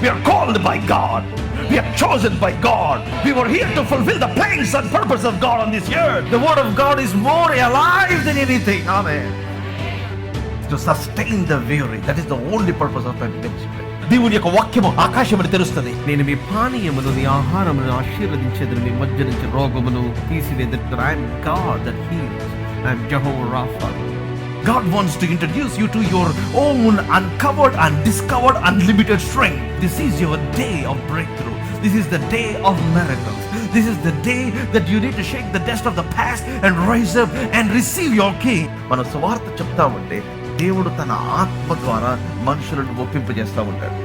We are called by God. We are chosen by God. We were here to fulfill the plans and purpose of God on this earth. The word of God is more alive than anything. Amen. To sustain the weary. That is the only purpose of my ministry. దేవుని యొక్క వాక్యము ఆకాశమును తెరుస్తుంది. నేను మీ పానీయమును మీ ఆహారమును ఆశీర్వదించేదను, మీ మధ్య నుంచి రోగమును తీసివేదను. I am God that heals. I am Jehovah Rapha. God wants to introduce you to your own uncovered and discovered unlimited strength. This is your day of breakthrough. This is the day of miracles. This is the day that you need to shake the dust of the past and rise up and receive your king. మన సువార్త చెప్తామంటే దేవుడు తన ఆత్మ ద్వారా మనుషులను ఒప్పింపజేస్తూ ఉంటాడు.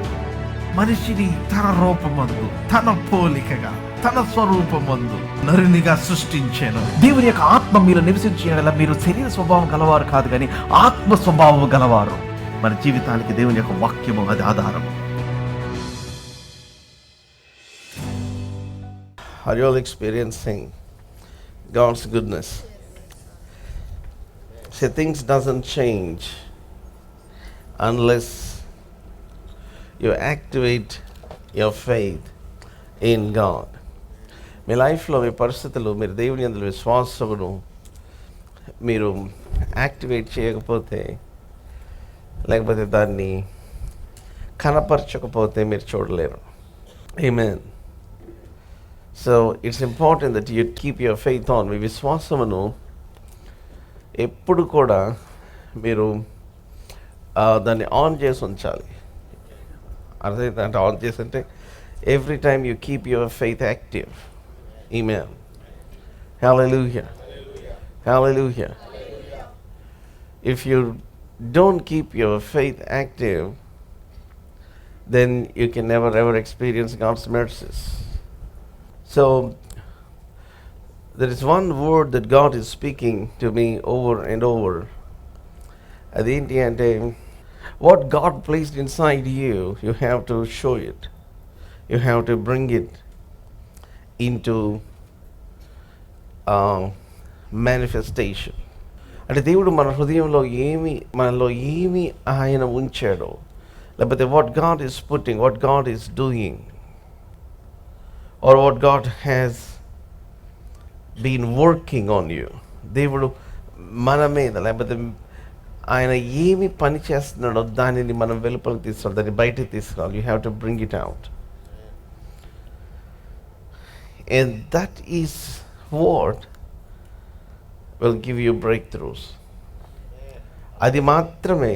మనిషిని తన రూపమందు, తన పోలికగా, తన స్వరూపమందు నరునిగా సృష్టించాను. దేవుని యొక్క ఆత్మ మీరు నివసించేలా మీరు శరీర స్వభావం గలవారు కాదు, కానీ ఆత్మ స్వభావం గలవారు. మన జీవితానికి దేవుని యొక్క వాక్యము అది ఆధారం. Are you all experiencing God's goodness? See, things doesn't change unless you activate your faith in God. మీ లైఫ్లో మీ పరిస్థితులు మీరు దేవుని యందు విశ్వాసమును మీరు యాక్టివేట్ చేయకపోతే, లేకపోతే దాన్ని కనపరచకపోతే మీరు చూడలేరు. Amen. So it's important that you keep your faith on. మీ విశ్వాసమును ఎప్పుడు కూడా మీరు దాన్ని ఆన్ చేసి ఉంచాలి. అర్థమైతే అంటే ఆన్ చేసి అంటే every time you keep your faith active. Amen. Hallelujah. Hallelujah. If you don't keep your faith active, then you can never ever experience God's mercies. So there is one word that God is speaking to me over and over. Adenti ante what God placed inside you, you have to show it. You have to bring it into manifestation. అంటే దేవుడు మన హృదయంలో మనలో ఏమి ఆయన ఉంచాడో, లేకపోతే what God is putting, what God is doing, or what God has been working on you. దేవుడు మన మీద లేకపోతే ఆయన ఏమి పని చేస్తున్నాడో దానిని మనం వెలుపలికి తీసుకురావాలి, దాన్ని బయటకు తీసుకురావాలి. You have to bring it out. And that is what will give you breakthroughs. అది మాత్రమే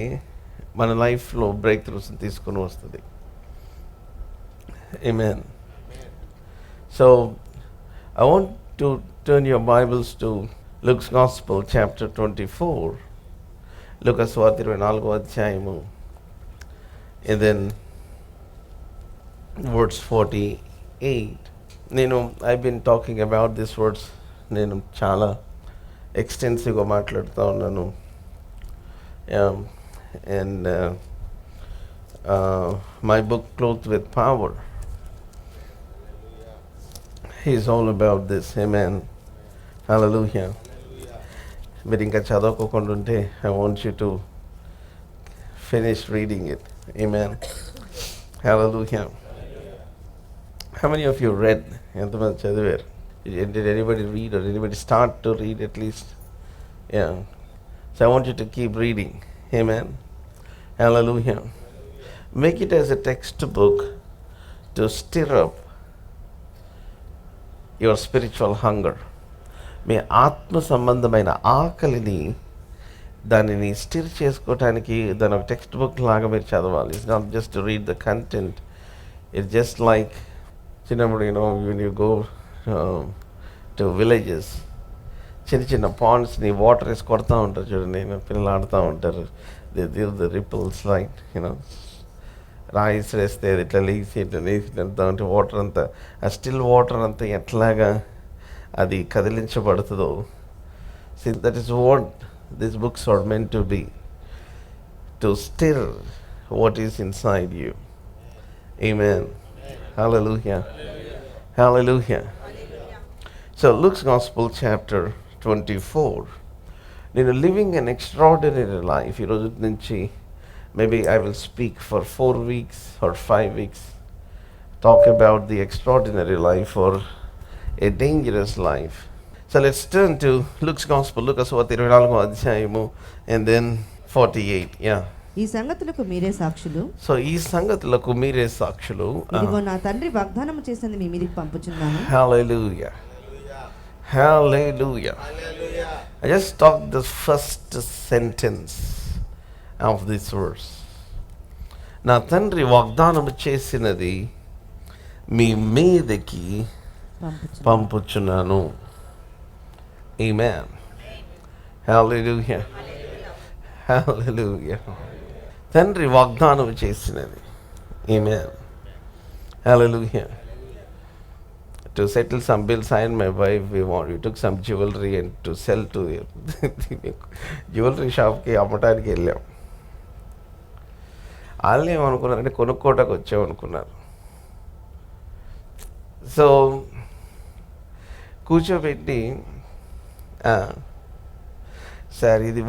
మన లైఫ్లో బ్రేక్ త్రూస్ తీసుకొని వస్తుంది. Amen. So I want to turn your Bibles to Luke's Gospel chapter 24. Luke స్వార్త 24వ అధ్యాయము, and then verse 48. I've been talking about these words. నేను చాలా ఎక్స్టెన్సివ్గా మాట్లాడుతూ ఉన్నాను. And my book Clothed with Power is all about this. Amen. Hallelujah. మీరు ఇంకా చదవకోకుండా ఉంటే I want you to finish reading it. Amen. Hallelujah. How many of you red? ఎంతమంది చదివారు? Did anybody read or anybody start to read at least? Yeah. So I want you to keep reading. Amen. Hallelujah. Make it as a textbook to stir up your spiritual hunger. మీ ఆత్మ సంబంధమైన ఆకలిని దానిని stir చేసుకోవటానికి దాని ఒక text book లాగా మీరు చదవాలి. It's not just to read the content. It's just like చిన్నప్పుడు when you go to villages, చిన్న చిన్న పాండ్స్ని వాటర్ వేసి కొడతా ఉంటారు చూడండి, పిల్లలు ఆడుతూ ఉంటారు. ది రిపుల్స్ రైట్, రాయిస్ వేస్తే ఇట్లా లేచి ఇట్లా వెళ్తూ ఉంటే వాటర్ అంతా, ఆ స్టిల్ వాటర్ అంతా ఎట్లాగా అది కదిలించబడుతుందో. See, that is what these books are meant to be, to stir what is inside you. Amen. Hallelujah. Hallelujah. So Luke's Gospel chapter 24. Living an extraordinary life. ఈరోజు నుంచి maybe I will speak for 4 weeks or 5 weeks. talk about the extraordinary life or a dangerous life. So let's turn to Luke's Gospel, Lucas 24వ అధ్యాయము and then 48. Yeah. ఈ సంగతులకు మీరే సాక్షులు. So ఈ సంగతులకు మీరే సాక్షులు. ఇదిగో నా తండ్రి వాగ్దానం చేసింది మీ మీదకి పంపుచున్నాను. Hallelujah. Hallelujah. I just talked the first sentence of this verse. నా తండ్రి వాగ్దానం చేసినది మీ మీదకి పంపుచున్నాను. Amen. Hallelujah. Hallelujah. తండ్రి వాగ్దానం చేసినది. Amen. Hallelujah. To settle some bills, I and my wife, we took some jewelry and to sell to jewelry షాప్కి అమ్మటానికి వెళ్ళాం. వాళ్ళు ఏమనుకున్నారంటే కొనుక్కోటానికి వచ్చామనుకున్నారు. సో కూర్చోబెట్టి సార్ ఇది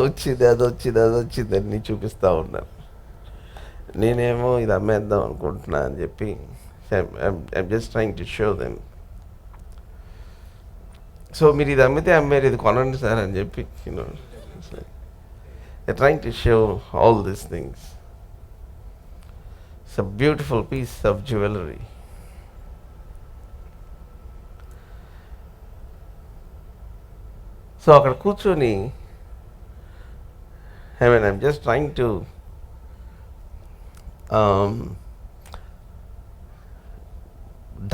వచ్చింది అది వచ్చింది అని చూపిస్తూ ఉన్నారు. నేనేమో ఇది అమ్మేద్దాం అనుకుంటున్నా అని చెప్పి I'm just trying to show them. So మీరు ఇది అమ్మితే అమ్మారు, ఇది కొనండి సార్ అని చెప్పి they're trying to show all these things. It's a beautiful piece of jewelry. So అక్కడ కూర్చొని I'm just trying to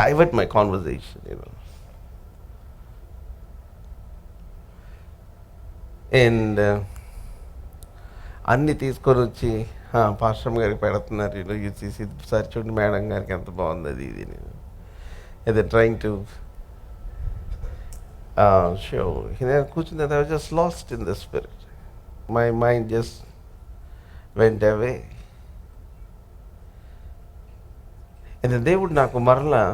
divert my conversation, and అన్నీ తీసుకొని వచ్చి పాస్టర్ గారికి పెడుతున్నారు. సార్ చూడండి మేడం గారికి ఎంత బాగుంది అది ఇది. అదే ట్రైంగ్ టు షో. నేను కూర్చుని I was just lost in the spirit. My mind just went away. and దేవుడు నాకు మరలా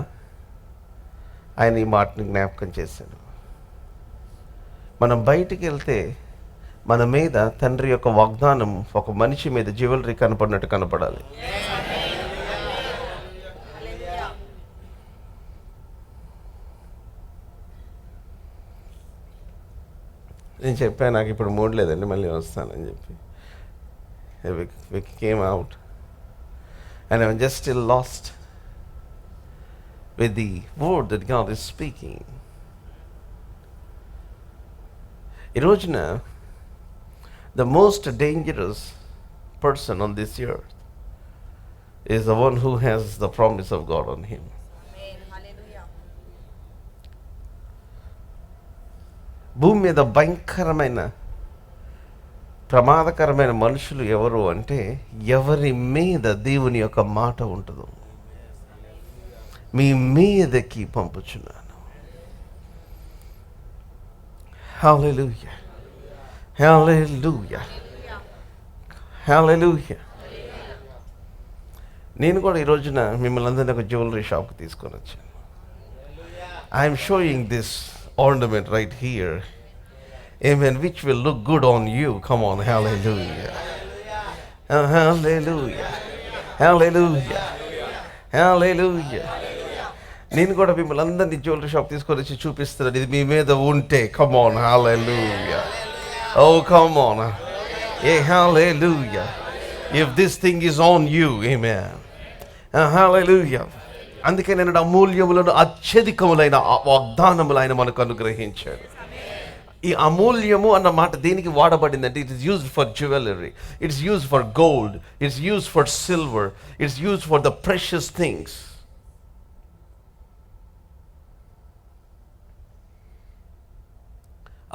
ఆయన ఈ మాటని జ్ఞాపకం చేశాడు. మనం బయటికి వెళ్తే మన మీద తండ్రి యొక్క వాగ్దానం ఒక మనిషి మీద జ్యువెలరీ కనపడినట్టు కనపడాలి. నేను చెప్పాను నాకు ఇప్పుడు మూడ్ లేదండి మళ్ళీ వస్తానని చెప్పి. we came out and I'm just still lost with the word that God is speaking. ఈ రోజున the most dangerous person on this earth is the one who has the promise of God on him. భూమి మీద భయంకరమైన ప్రమాదకరమైన మనుషులు ఎవరు అంటే ఎవరి మీద దేవుని యొక్క మాట ఉంటుందో మీ మీదకి పంపుచున్నాను. హల్లెలూయా, హల్లెలూయా, హల్లెలూయా. నేను కూడా ఈ రోజున మిమ్మల్ని అందరినీ ఒక జ్యువెలరీ షాప్కి తీసుకొని వచ్చాను. I'm showing this ornament right here, amen, which will look good on you. Come on, hallelujah, hallelujah, hallelujah, hallelujah. నేను కూడా మిమ్మల్ని అందరినీ జ్యువెలరీ షాప్ తీసుకొని వచ్చి చూపిస్తున్నాను. ఇది మీ మీద ఉంటే come on, hallelujah, oh come on, hey hallelujah, if this thing is on you, amen, hallelujah. అందుకే నేను అమూల్యములను అత్యధికములైన వాగ్దానములు ఆయన మనకు అనుగ్రహించాడు. ఈ అమూల్యము అన్న మాట దేనికి వాడబడిందంటే it is used for jewellery, it's used for gold, it's used for silver, it's used for the precious things.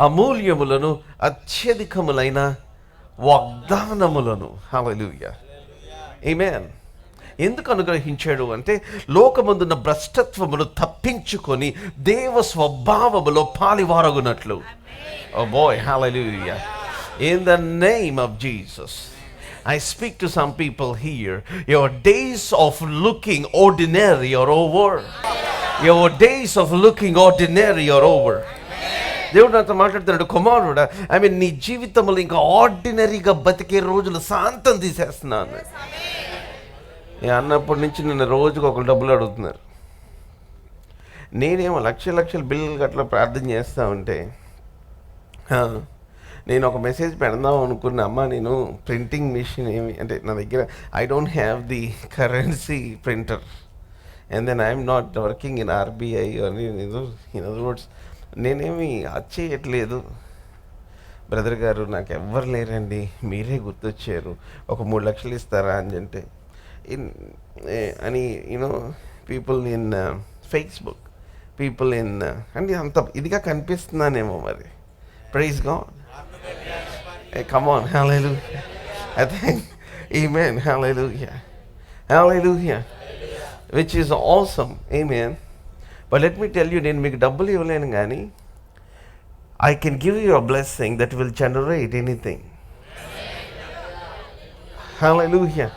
అమూల్యములను అత్యధికములైన వాగ్దానములను, హల్లెలూయా, ఆమేన్. ఎందుకు అనుగ్రహించాడు అంటే లోకమందున్న భ్రష్టత్వమును తప్పించుకొని దేవ స్వభావములో పాలివారగునట్లు. Oh boy, hallelujah. In the name of Jesus, I speak to some people here. Your days of looking ordinary are over. Your days of looking ordinary are over. దేవుడు నాతో మాట్లాడుతున్నాడు, కుమారుడా, నీ జీవితంలో ఇంకా ఆర్డినరీగా బతికే రోజులు శాంతం తీసేస్తున్నాను. అన్నప్పటి నుంచి నిన్న రోజుకు ఒక డబ్బులు అడుగుతున్నారు. నేనేమో లక్షల బిల్లులు గట్లా ప్రార్థన చేస్తూ ఉంటే నేను ఒక మెసేజ్ పెడదాం అనుకున్న, అమ్మ నేను ప్రింటింగ్ మిషన్ ఏమి అంటే నా దగ్గర I don't have the currency printer and then I'm not working in RBI అని ఇన్ అదర్ వర్డ్స్ నేనేమి చేయట్లేదు. బ్రదర్ గారు నాకు ఎవ్వరు లేరండి, మీరే గుర్తొచ్చారు, ఒక 3 లక్షలు ఇస్తారా అని అంటే అని people in Facebook, people in అంటే అంత ఇదిగా కనిపిస్తున్నానేమో మరి. Praise God. Come on, hallelujah. I think, amen, hallelujah. Hallelujah. Which is awesome, amen. But let me tell you, నేను మీకు డబ్బులు ఇవ్వలేను కానీ I can give you a blessing that will generate anything. Hallelujah.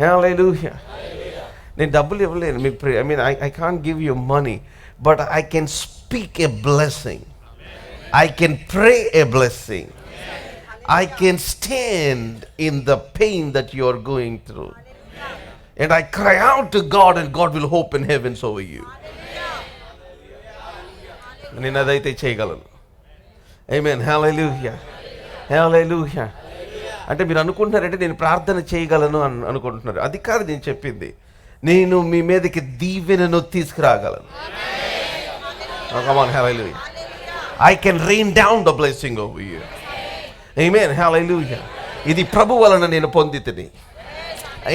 Hallelujah. నేను డబ్బులు ఇవ్వలేను మీకు, I can't give you money, but I can speak a blessing. I can pray a blessing. I can stand in the pain that you are going through. And I cry out to God and God will open heavens over you. నేను అదైతే చేయగలను. Amen. Hallelujah. Hallelujah. అంటే మీరు అనుకుంటున్నారంటే నేను ప్రార్థన చేయగలను అని అనుకుంటున్నారు. అది కాదు నేను చెప్పింది. నేను మీ మీదకి దీవెనను తీసుకురాగలను. Come on, hallelujah. I can rain down the blessing over you. Amen. Hallelujah. ఇది ప్రభు వలన నేను పొందితిని.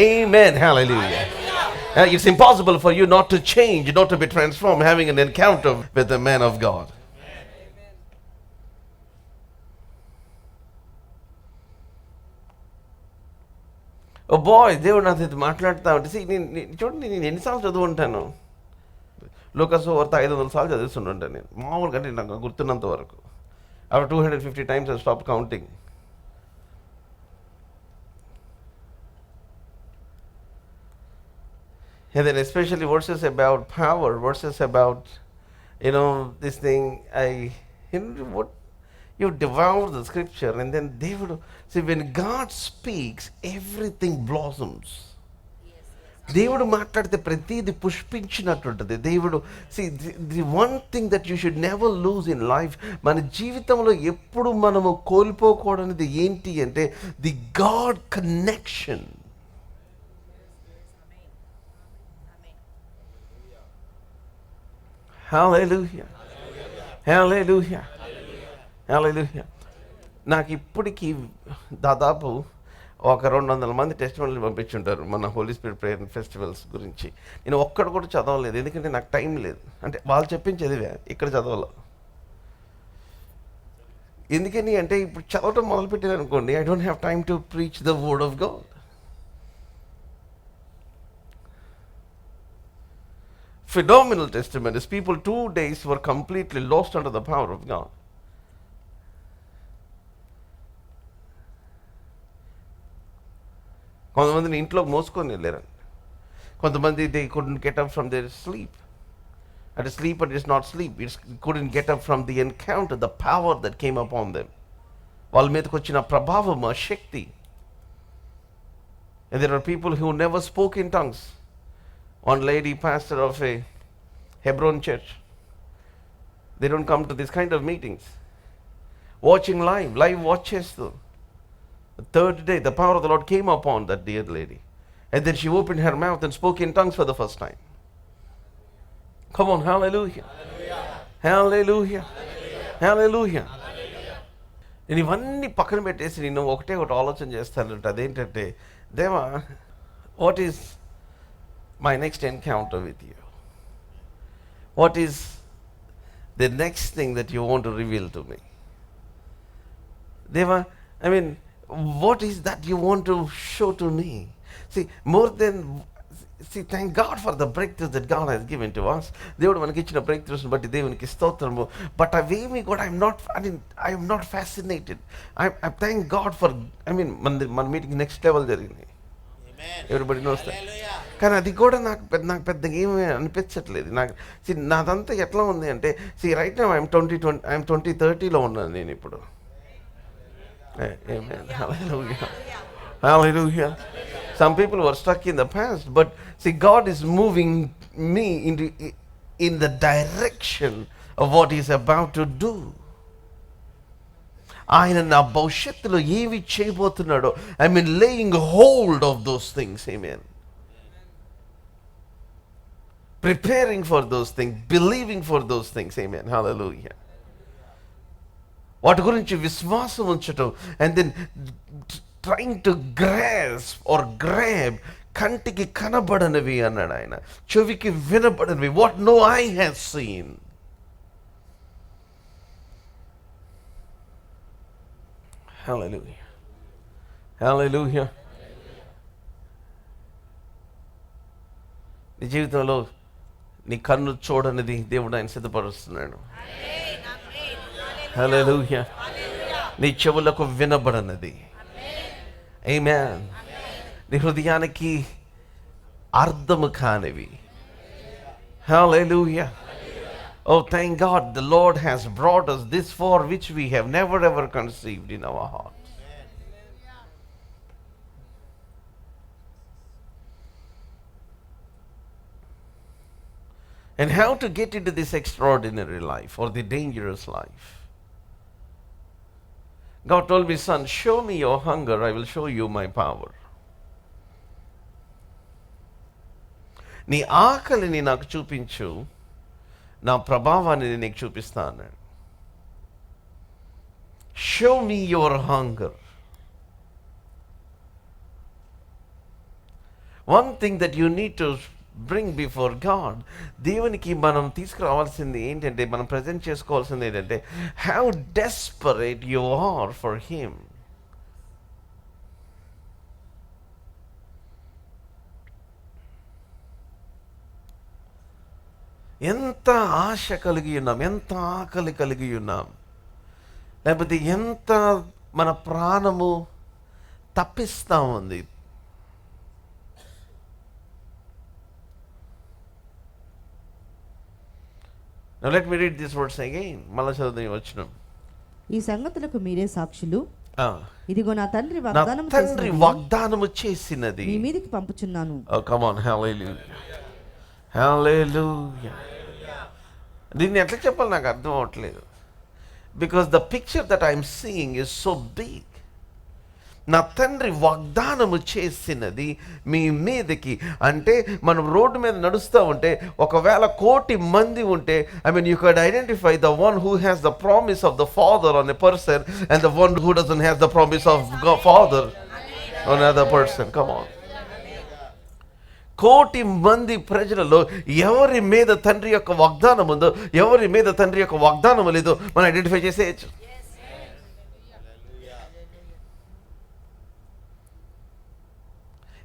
Amen. Hallelujah. It's impossible for you not to change, not to be transformed, having an encounter with the man of God. Oh boy, దేవుడు నాతో మాట్లాడుతూ ఉంటే చూడండి, నేను ఎన్నిసార్లు చదువుంటాను. లూకాసు వార్త 500 సార్లు చదువుతుంటాను నేను మామూలుగా, అంటే నాకు గుర్తున్నంత వరకు. After 250 times I stopped counting. And then especially verses about power, verses about, this thing, what you devour the scripture and then they would see when God speaks, everything blossoms. దేవుడు మాట్లాడితే ప్రతిది పుష్పించినట్టుంటుంది. దేవుడు the one thing that you should never loose in life, మన జీవితంలో ఎప్పుడు మనము కోల్పోకూడనిది ఏంటి అంటే ది గాడ్ కనెక్షన్. హల్లెలూయా, హల్లెలూయా, హల్లెలూయా. నాకు ఇప్పటికీ దాదాపు ఒక 200 మంది టెస్టిమనీలు పంపించుంటారు మన హోలీ స్పిరిట్ ప్రేయర్ ఫెస్టివల్స్ గురించి. నేను ఒక్కడు కూడా చదవలేదు, ఎందుకంటే నాకు టైం లేదు. అంటే వాళ్ళు చెప్పించి చదివా, ఇక్కడ చదవాలి. ఎందుకని అంటే ఇప్పుడు చదవటం మొదలుపెట్టాను అనుకోండి, I don't have time to preach the word of God. Phenomenal testimonies. People 2 days were completely lost under the power of God. కొంతమందిని ఇంట్లోకి మోసుకొని వెళ్ళారండి. కొంతమంది they couldn't get up from their sleep. At a sleep, but it's not sleep. It couldn't get up from the encounter, the power that came upon them. వాళ్ళ మీదకి వచ్చిన ప్రభావం, ఆ శక్తి. And there are people who never spoke in tongues. One lady, pastor of a Hebron church, they don't come to this kind of meetings. Watching live watches though. The third day, the power of the Lord came upon that dear lady. And then she opened her mouth and spoke in tongues for the first time. Come on, hallelujah. Hallelujah. Hallelujah. నేను ఇవన్నీ పక్కన పెట్టేసి నేను ఒకటి ఆలోచన చేస్తానంట. అదేంటంటే, దేవా, what is my next encounter with you? What is the next thing that you want to reveal to me? Deva, what is that you want to show to me? Thank God for the breakthroughs that God has given to us. దేవుడు మనకి ఇచ్చిన breakthroughs బట్టి దేవునికి స్తోత్రము. But away God, I am not fascinated. I thank God for, మన meeting next level జరిగింది. Everybody knows that. కానీ అది కూడా నాకు పెద్దగా ఏమీ అనిపించట్లేదు. నాదంతా ఎట్లా ఉంది అంటే, రైట్ నౌ ఐఎమ్ 2030లో ఉన్నాను నేను ఇప్పుడు. Hallelujah. Hallelujah. Some people were stuck in the past, but see, God is moving me in the direction of what He's about to do. ఆయన నా భవిష్యత్తులో ఏవి చేయబోతున్నాడో I mean laying hold of those things, amen. Preparing for those things, believing for those things, amen, hallelujah. వాటి గురించి విశ్వాసం ఉంచటం, and then trying to grasp or grab, కంటికి కనబడనివి అన్నాడు ఆయన, చెవికి వినబడనివి, what no eye has seen. Hallelujah. Hallelujah. నీ జీవితంలో నీ కన్ను చూడనిది దేవుడు ఆయన సిద్ధపరుస్తున్నాడు. హల్లెలూయా. నీ చెవులకు వినబడనిది, ఆమేన్, నీ హృదయానికి అర్థము కానివి. హల్లెలూయా. Oh, thank God, the Lord has brought us this far which we have never ever conceived in our hearts. And how to get into this extraordinary life or the dangerous life? God told me, son, show me your hunger, I will show you my power. నీ ఆకలిని నాకు చూపించు, నా ప్రభావాన్ని నీకు చూపిస్తాను. Show me your hunger. One thing that you need to bring before God, దేవునికి మనం తీసుకురావాల్సింది ఏంటంటే, మనం ప్రజెంట్ చేసుకోవాల్సింది ఏంటంటే, how desperate you are for Him. ఎంత ఆశ కలిగి ఉన్నాం, ఎంత ఆకలి కలిగి ఉన్నాం, లేకపోతే ఎంత మన ప్రాణము తప్పిస్తూ ఉంది. Now let me read these words again. మళ్ళా చదువుదాం ఈ వచనం. ఈ సంగతులకు మీరే సాక్షులు. ఇదిగో నా తండ్రి వాగ్దానము చేసినది మీ మీదికి పంపుచున్నాను. Oh, come on, hallelujah. Hallelujah. దీన్ని ఎట్లా చెప్పాలి నాకు అర్థం అవ్వట్లేదు. Because the picture that I'm seeing is so big. నా తండ్రి వాగ్దానము చేసినది మీ మీదకి అంటే, మనం రోడ్డు మీద నడుస్తూ ఉంటే ఒకవేళ 1,000,000 మంది ఉంటే, I mean you could identify the one who has the promise of the Father on a person and the one who doesn't have the promise of God, Father on another person. Come on. 1,000,000 మంది ప్రజలలో ఎవరి మీద తండ్రి యొక్క వాగ్దానం ఉందో, ఎవరి మీద తండ్రి యొక్క వాగ్దానం లేదో మనం ఐడెంటిఫై చేసేయచ్చు.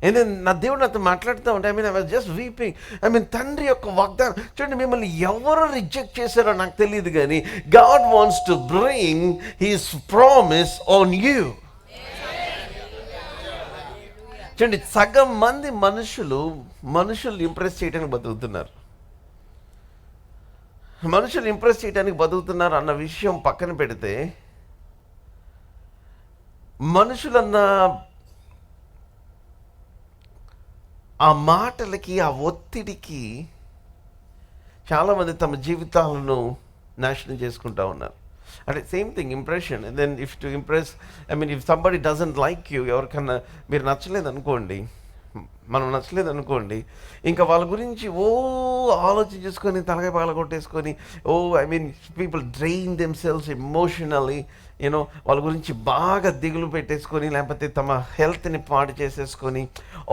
And then నా దేవుడు నాతో మాట్లాడుతూ ఉంటే, I was just weeping. తండ్రి యొక్క వాగ్దానం చూడండి, మిమ్మల్ని ఎవరు రిజెక్ట్ చేశారో నాకు తెలియదు, కానీ God wants to bring His promise on you. చూడండి, సగం మంది మనుషులు ఇంప్రెస్ చేయడానికి బతుకుతున్నారు. మనుషులు ఇంప్రెస్ చేయడానికి బతుకుతున్నారు అన్న విషయం పక్కన పెడితే, మనుషులన్న ఆ మాటలకి, ఆ ఒత్తిడికి చాలామంది తమ జీవితాలను నాశనం చేసుకుంటూ ఉన్నారు. అంటే same thing, impression. And then if to impress, if somebody doesn't like you, ఎవరికన్నా మీరు నచ్చలేదు అనుకోండి, మనం నచ్చలేదు అనుకోండి, ఇంకా వాళ్ళ గురించి ఆలోచించేసుకొని తలకాయ పగలగొట్టేసుకొని, పీపుల్ డ్రెయిన్ దెమ్సెల్వ్స్ ఎమోషనల్లీ, వాళ్ళ గురించి బాగా దిగులు పెట్టేసుకొని, లేకపోతే తమ హెల్త్ని పాడు చేసేసుకొని,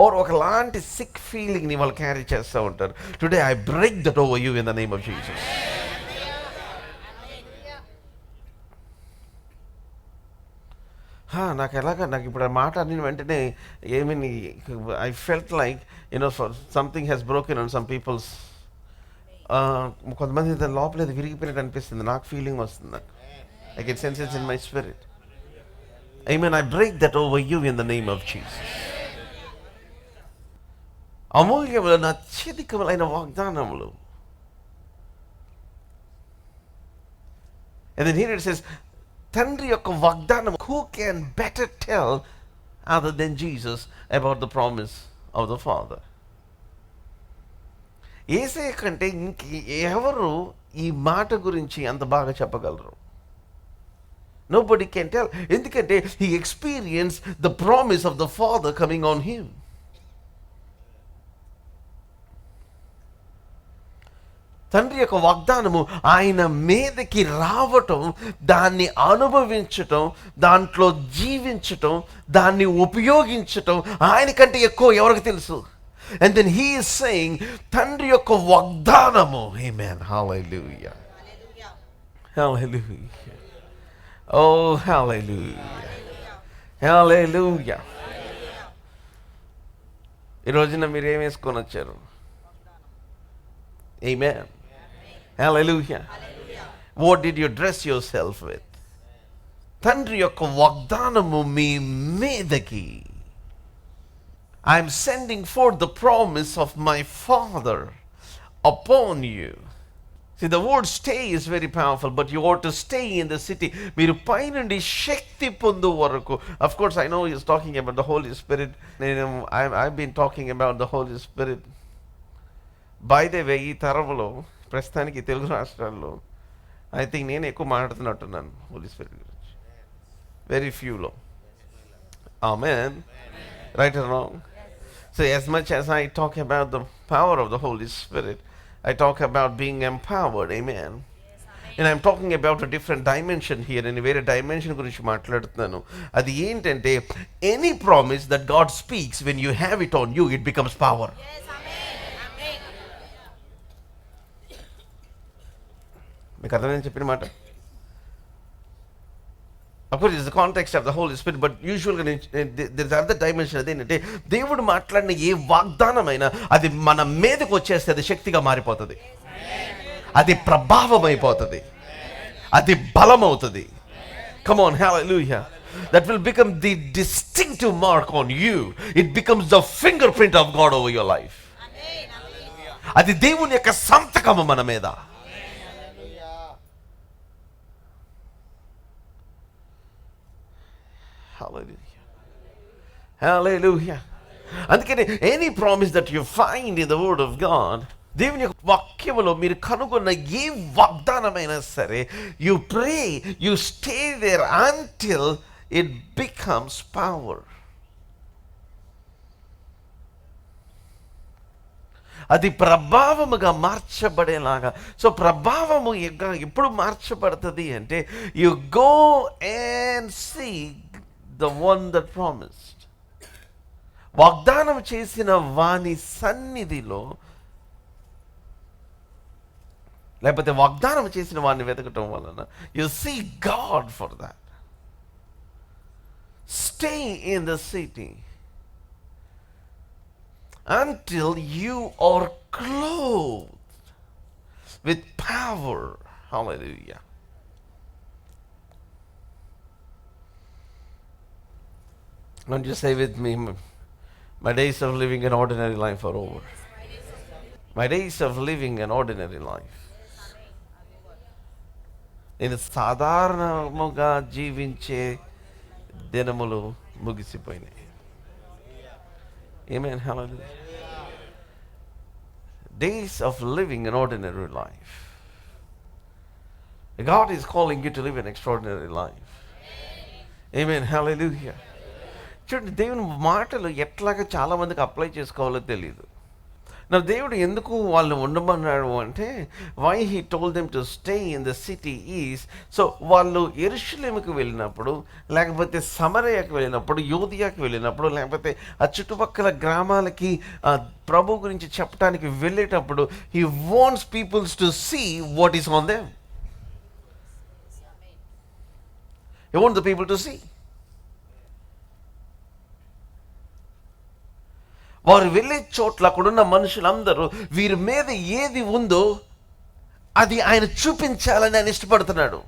ఒకలాంటి సిక్ ఫీలింగ్ని వాళ్ళు క్యారీ చేస్తూ ఉంటారు. Today I break that over you in the name of Jesus. నాకు ఇప్పుడు ఆ మాట అన్ని వెంటనే I felt like something has broken on some peoples. కొంతమంది లోపల విరిగిపోయినట్టు అనిపిస్తుంది, నాకు ఫీలింగ్ వస్తుంది, నాకు I can sense it in my spirit. Amen. I break that over you in the name of Jesus. అమూల్యములైన అత్యధికములైన వాగ్దానములు. And then here it says, తండ్రి యొక్క వాగ్దానం. Who can better tell other than Jesus about the promise of the Father. యేసయ్య కంటే ఇంక ఎవరు ఈ మాట గురించి అంత బాగా చెప్పగలరు? Nobody can tell. ఎందుకంటే he experienced the promise of the Father coming on him. తండ్రి యొక్క వాగ్దానము ఆయన మీదకి రావటం, దాన్ని అనుభవించటం, దాంట్లో జీవించటం, దాన్ని ఉపయోగించటం ఆయనకంటే ఎక్కువ ఎవరికి తెలుసు? And then he is saying, తండ్రి యొక్క వాగ్దానము. Amen. Hallelujah. Hallelujah. Oh, hallelujah. Hallelujah. ఈ రోజున మీరు ఏం వేసుకొని వచ్చారు? Amen. Hallelujah. What did you dress yourself with? తండ్రి యొక్క వాగ్దానము మీ మీదకి. I am sending forth the promise of my Father upon you. See, the word stay is very powerful, but you ought to stay in the city. మీరు పైనుండి శక్తి పొందు వరకు. Of course, I know he is talking about the Holy Spirit. I've been talking about the Holy Spirit. By the way, ఈ తరంలో ప్రస్తుతానికి తెలుగు రాష్ట్రాల్లో I think నేను ఎక్కువ మాట్లాడుతున్నట్టున్నాను హోలీ స్పిరిట్ గురించి. వెరీ ఫ్యూలో. Amen. Right or wrong? So as much as I talk about the power of the Holy Spirit, I talk about being empowered. Amen. And I'm talking about a different dimension here. In a very dimension గురించి మాట్లాడుతున్నాను. అది ఏంటంటే, any promise that God speaks, when you have it on you, it becomes power. మీకు అర్థమైంది చెప్పిన మాట? Of course, it's the context of the Holy Spirit, but usually there's another dimension. అదేంటంటే, దేవుడు మాట్లాడిన ఏ వాగ్దానమైనా అది మన మీదకి వచ్చేస్తే అది శక్తిగా మారిపోతుంది, అది ప్రభావం అయిపోతుంది, అది బలం అవుతుంది. Come on, hallelujah. That will become the distinctive mark on you. It becomes the fingerprint of God over your life. అది దేవుని యొక్క సంతకము మన మీద. Hallelujah. Hallelujah. అందుకని any promise that you find in the word of God, దేవుని యొక్క వాక్యములో మీరు కనుగొన్న ఏ వాగ్దానమైనా సరే, you pray, you stay there until it becomes power. అది ప్రభావముగా మార్చబడేలాగా. సో ప్రభావము ఎప్పుడు మార్చబడుతుంది అంటే, you go and see the one that promised. వాగ్దానం చేసిన వాని సన్నిధిలో, లేకపోతే వాగ్దానం చేసిన వాడిని వెతకటం వలన, you see God for that. Stay in the city until you are clothed with power. Hallelujah. Don't you say with me, my days of living an ordinary life are over. My days of living an ordinary life. నేను సాధారణముగా జీవించే దినములు ముగిసిపోయినాయి. Amen. Hallelujah. Days of living an ordinary life. God is calling you to live an extraordinary life. Amen. Hallelujah. చూడండి, దేవుని మాటలు ఎట్లాగా చాలామందికి apply చేసుకోవాలో తెలియదు. నా దేవుడు ఎందుకు వాళ్ళు ఉండమన్నాడు అంటే, why he told them to stay in the city is, so వాళ్ళు యెరూషలేముకు వెళ్ళినప్పుడు, లేకపోతే సమరయకు వెళ్ళినప్పుడు, యోధియాకి వెళ్ళినప్పుడు, లేకపోతే ఆ చుట్టుపక్కల గ్రామాలకి ప్రభు గురించి చెప్పడానికి వెళ్ళేటప్పుడు, he wants peoples to see what is on them. He wants the people to see. వారు వెళ్ళే చోట్ల అక్కడున్న మనుషులందరూ వీరి మీద ఏది ఉందో అది ఆయన చూపించాలని ఆయన ఇష్టపడుతున్నాడు.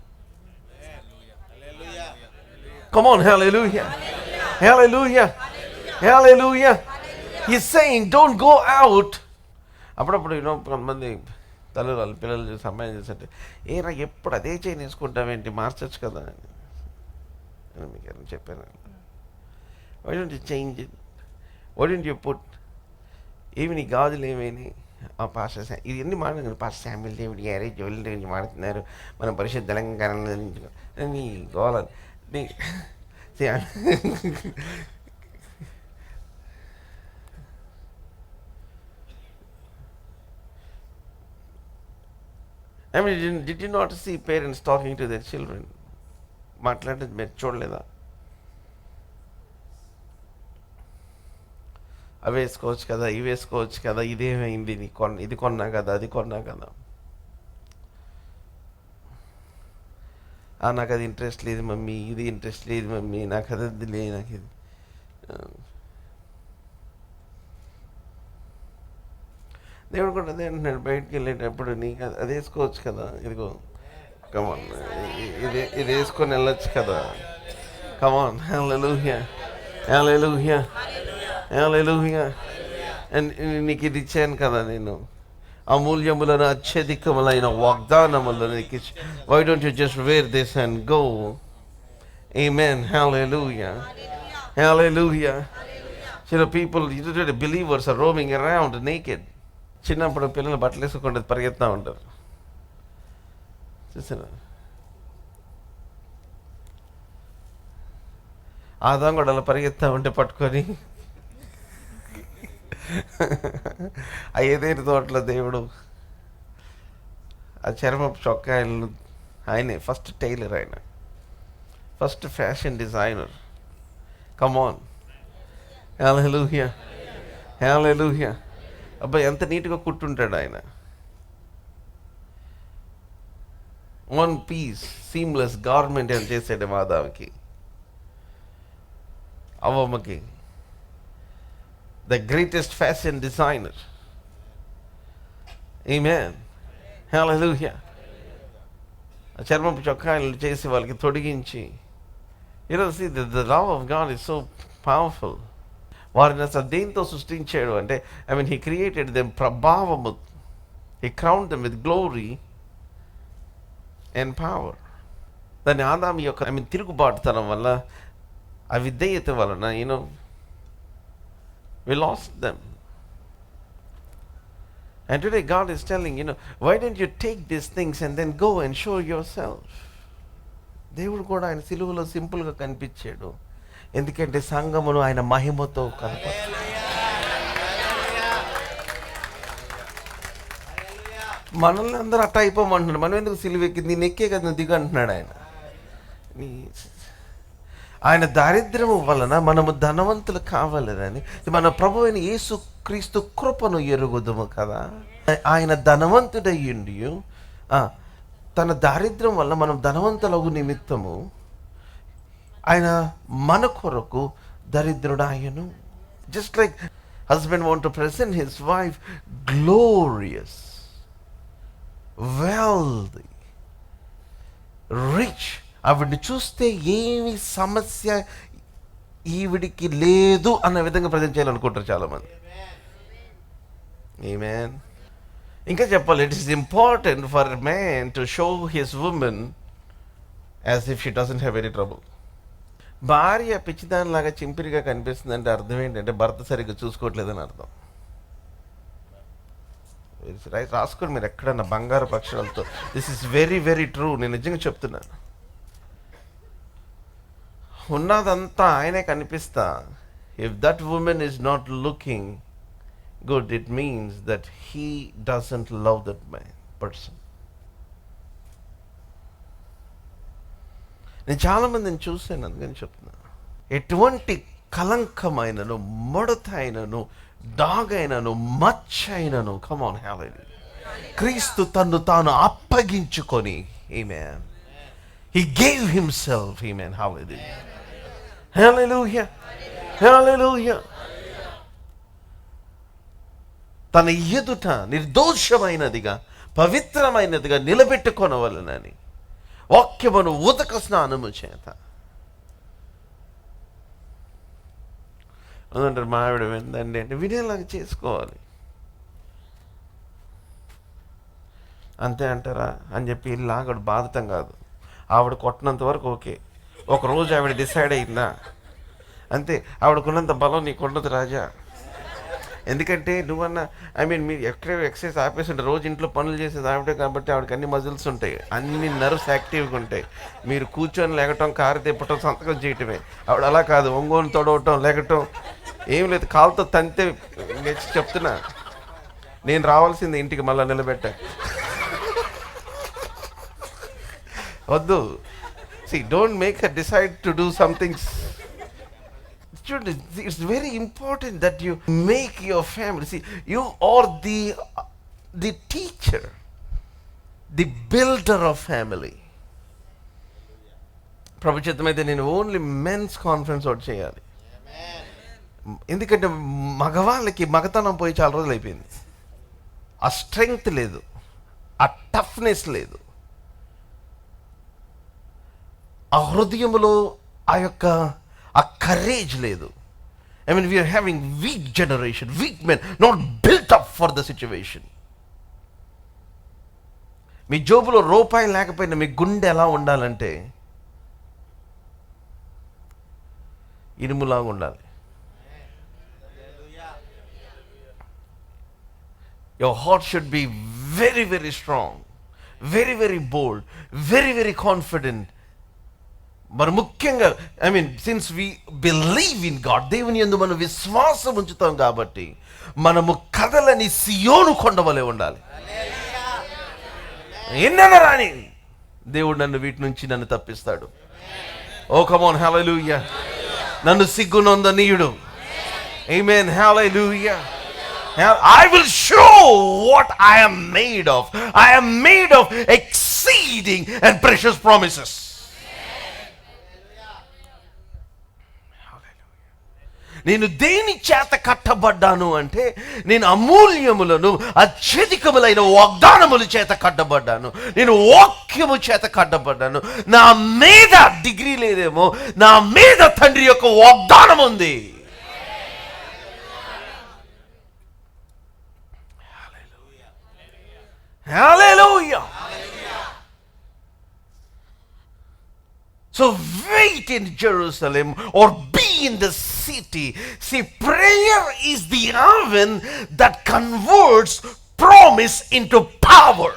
Come on, hallelujah. Hallelujah. Hallelujah. He's saying, don't go out. అప్పుడప్పుడు కొంతమంది తల్లిదండ్రులు పిల్లలు చూసి అమ్మాయిని చూసంటే, ఏరా ఎప్పుడు అదే చేసుకుంటావేంటి, మార్చచ్చు కదా అని మీకు చెప్పాను. Why don't you change it? Why don't you put ఏమి నీ గాజులు ఏమైనా పాస్టర్ ఇది ఎన్ని మాట్లాడుతున్నారు? పాస్టర్ శామ్యుల్ దేవుడు యారే జోలి గురించి మాట్లాడుతున్నారు, మనం పరిశుద్ధ తెలంగాణ నీ గోల నీ I mean, did you not see parents talking to their children? మాట్లాడేది మీరు చూడలేదా? అవి వేసుకోవచ్చు కదా, ఇవి వేసుకోవచ్చు కదా, ఇదేమైంది, ఇది కొన్నా కదా, అది కొన్నా కదా, నాకు అది ఇంట్రెస్ట్ లేదు మమ్మీ, ఇది ఇంట్రెస్ట్ లేదు మమ్మీ, నాకు అది లేదు, నాకు ఇది. దేవుడు కూడా అదే అంటున్నాడు, బయటికి వెళ్ళేటప్పుడు నీకు అది వేసుకోవచ్చు కదా, ఇదిగో కమాన్, ఇది వేసుకొని వెళ్ళొచ్చు కదా, కమాన్, హల్లెలూయా హల్లెలూయా హల్లెలూయా, నీకు ఇది ఇచ్చాను కదా నేను, అమూల్యములను అత్యధికములైన వాగ్దానములను నీకు ఇచ్చి, why don't you just wear this and go? Amen, hallelujah hallelujah. People, believers are roaming around naked. చిన్నప్పుడు పిల్లలు బట్టలు వేసుకోకుండా పరిగెత్తా ఉంటారు, చూసారా? ఆదాం కూడా అలా పరిగెత్తా ఉంటే పట్టుకొని ఆ ఏదైనా తోటలో దేవుడు ఆ చర్మపు చొక్కాయలను, ఆయనే ఫస్ట్ టైలర్, ఆయన ఫస్ట్ ఫ్యాషన్ డిజైనర్. కమాన్, హల్లెలూయా హల్లెలూయా. అబ్బాయి ఎంత నీట్గా కుట్టుంటాడు ఆయన. వన్ పీస్ సీమ్లెస్ గార్మెంట్ అని చేసాడు మాధవ్కి, అవ్వమ్మకి. The greatest fashion designer. Amen, hallelujah. చర్మపు చొక్కాయలు చేసి వాళ్ళకి తొడిగించి, see the love of God is so powerful. వారిని అసలు దేంతో సృష్టించాడు అంటే, he created them ప్రభావము, he crowned them with glory and power. దాని ఆదాము యొక్క తిరుగుబాటుతనం వల్ల, అవిధేయత వలన we lost them. And today God is telling, why don't you take these things and then go and show yourself? దేవుడు కూడా ఆయన సిలువలో సింపుల్గా కనిపించాడు, ఎందుకంటే సంఘమును ఆయన మహిమతో కనపరచాడు. మనల్ని అందరూ అట్ట అయిపోమంటున్నాడు. మనం ఎందుకు సిలువ ఎక్కింది, నేను ఎక్కే కదా నువ్వు దిగు అంటున్నాడు ఆయన. ఆయన దారిద్ర్యము వలన మనము ధనవంతులు కావాలని మన ప్రభు అయిన యేసు క్రీస్తు కృపను ఎరుగుదుము కదా. ఆయన ధనవంతుడయ్యుండి తన దారిద్ర్యం వల్ల మనం ధనవంతులగు నిమిత్తము ఆయన మన కొరకు దరిద్రుడాయను. Just like husband want to present his wife glorious, wealthy, rich. ఆవిడ్ని చూస్తే ఏమి సమస్య ఈవిడికి లేదు అన్న విధంగా ప్రజెంట్ చేయాలనుకుంటారు చాలామంది. ఆమేన్. ఇంకా చెప్పాలి, it is important for a man to show his women as if she doesn't have any trouble. భార్య పిచ్చిదానిలాగా చింపిరిగా కనిపిస్తుందంటే అర్థం ఏంటంటే భర్త సరిగ్గా చూసుకోవట్లేదని అర్థం. రాసుకోండి మీరు ఎక్కడన్నా బంగారు పక్షులతో. This is very very true. నేను నిజంగా చెప్తున్నాను. ఉన్నదంతా ఆయనే కనిపిస్తా. If that woman is not looking good, it means that he doesn't love that person. నేను చాలామందిని చూశాను, అందుకని చెప్తున్నా. ఎటువంటి కలంకమైనను, ముడత అయినను, డాగైనను, మచ్చ అయినను, కమాన్ హల్లెలూయా, క్రీస్తు తన్ను తాను అప్పగించుకొని, ఆమేన్, he gave himself, amen, hallelujah, hallelujah, hallelujah. తన ఎదుట నిర్దోషమైనదిగా పవిత్రమైనదిగా నిలబెట్టుకొనవలనని వాక్యమును ఉదక స్నానము చేత. అంటారు మా ఆవిడ విందండి అంటే వినేలాగా చేసుకోవాలి. అంతే అంటారా అని చెప్పి ఇలాగ బాధతం కాదు. ఆవిడ కొట్టినంత వరకు ఓకే. ఒకరోజు ఆవిడ డిసైడ్ అయిందా, అంతే, ఆవిడకున్నంత బలం నీకున్నది రాజా. ఎందుకంటే నువ్వన్నా మీరు ఎక్కడ ఎక్సర్సైజ్ ఆపేస్తుంటే రోజు ఇంట్లో పనులు చేసేది ఆవిడే కాబట్టి ఆవిడకి అన్ని మజిల్స్ ఉంటాయి, అన్ని నర్వ్స్ యాక్టివ్గా ఉంటాయి. మీరు కూర్చొని లేకటం, కారు తిప్పటం, సంతకం చేయటమే. ఆవిడ అలా కాదు, ఒంగోలు తొడవటం, లేకటం ఏం లేదు, కాలుతో తంతే. చెప్తున్నా, నేను రావాల్సింది ఇంటికి మళ్ళీ నిలబెట్టా. వద్దు. Don't make her decide to do somethings. It's very important that you make your family. See, you are the teacher, the builder of family. ప్రభుత్వమైతే నేను ఓన్లీ మెన్స్ కాన్ఫరెన్స్ ఒకటి చేయాలి. ఎందుకంటే మగవాళ్ళకి మగతనం పోయి చాలా రోజులు అయిపోయింది. ఆ స్ట్రెంగ్త్ లేదు, ఆ టఫ్నెస్ లేదు, ఆ హృదయంలో ఆ కరేజ్ లేదు. we are having weak generation, weak men, not built up for the situation. మీ జోబులో రూపాయి లేకపోయినా మీ గుండె ఎలా ఉండాలంటే ఇనుములాగా ఉండాలి. Your heart should be very, very strong, very, very bold, very, very confident. మరి ముఖ్యంగా since we believe in God, దేవుని యందు మనం విశ్వాసం ఉంచుతాం కాబట్టి మనము కదలని సియోను కొండవలే ఉండాలి. ఎన్నైనా రాని దేవుడు నన్ను వీటి నుంచి నన్ను తప్పిస్తాడు. ఓ కమ్ ఆన్, హల్లెలూయా. నన్ను సిగ్గునందనీయుడు. ఆమేన్, హల్లెలూయా. I will show what I am made of. I am made of exceeding and precious promises. నేను దేని చేత కట్టబడ్డాను అంటే నేను అమూల్యములను అత్యధికములైన వాగ్దానముల చేత కట్టబడ్డాను. నేను వాక్యము చేత కట్టబడ్డాను. నా మీద డిగ్రీ లేదేమో, నా మీద తండ్రి యొక్క వాగ్దానం ఉంది. Hallelujah. So wait in Jerusalem or be in the city. See, prayer is the oven that converts promise into power.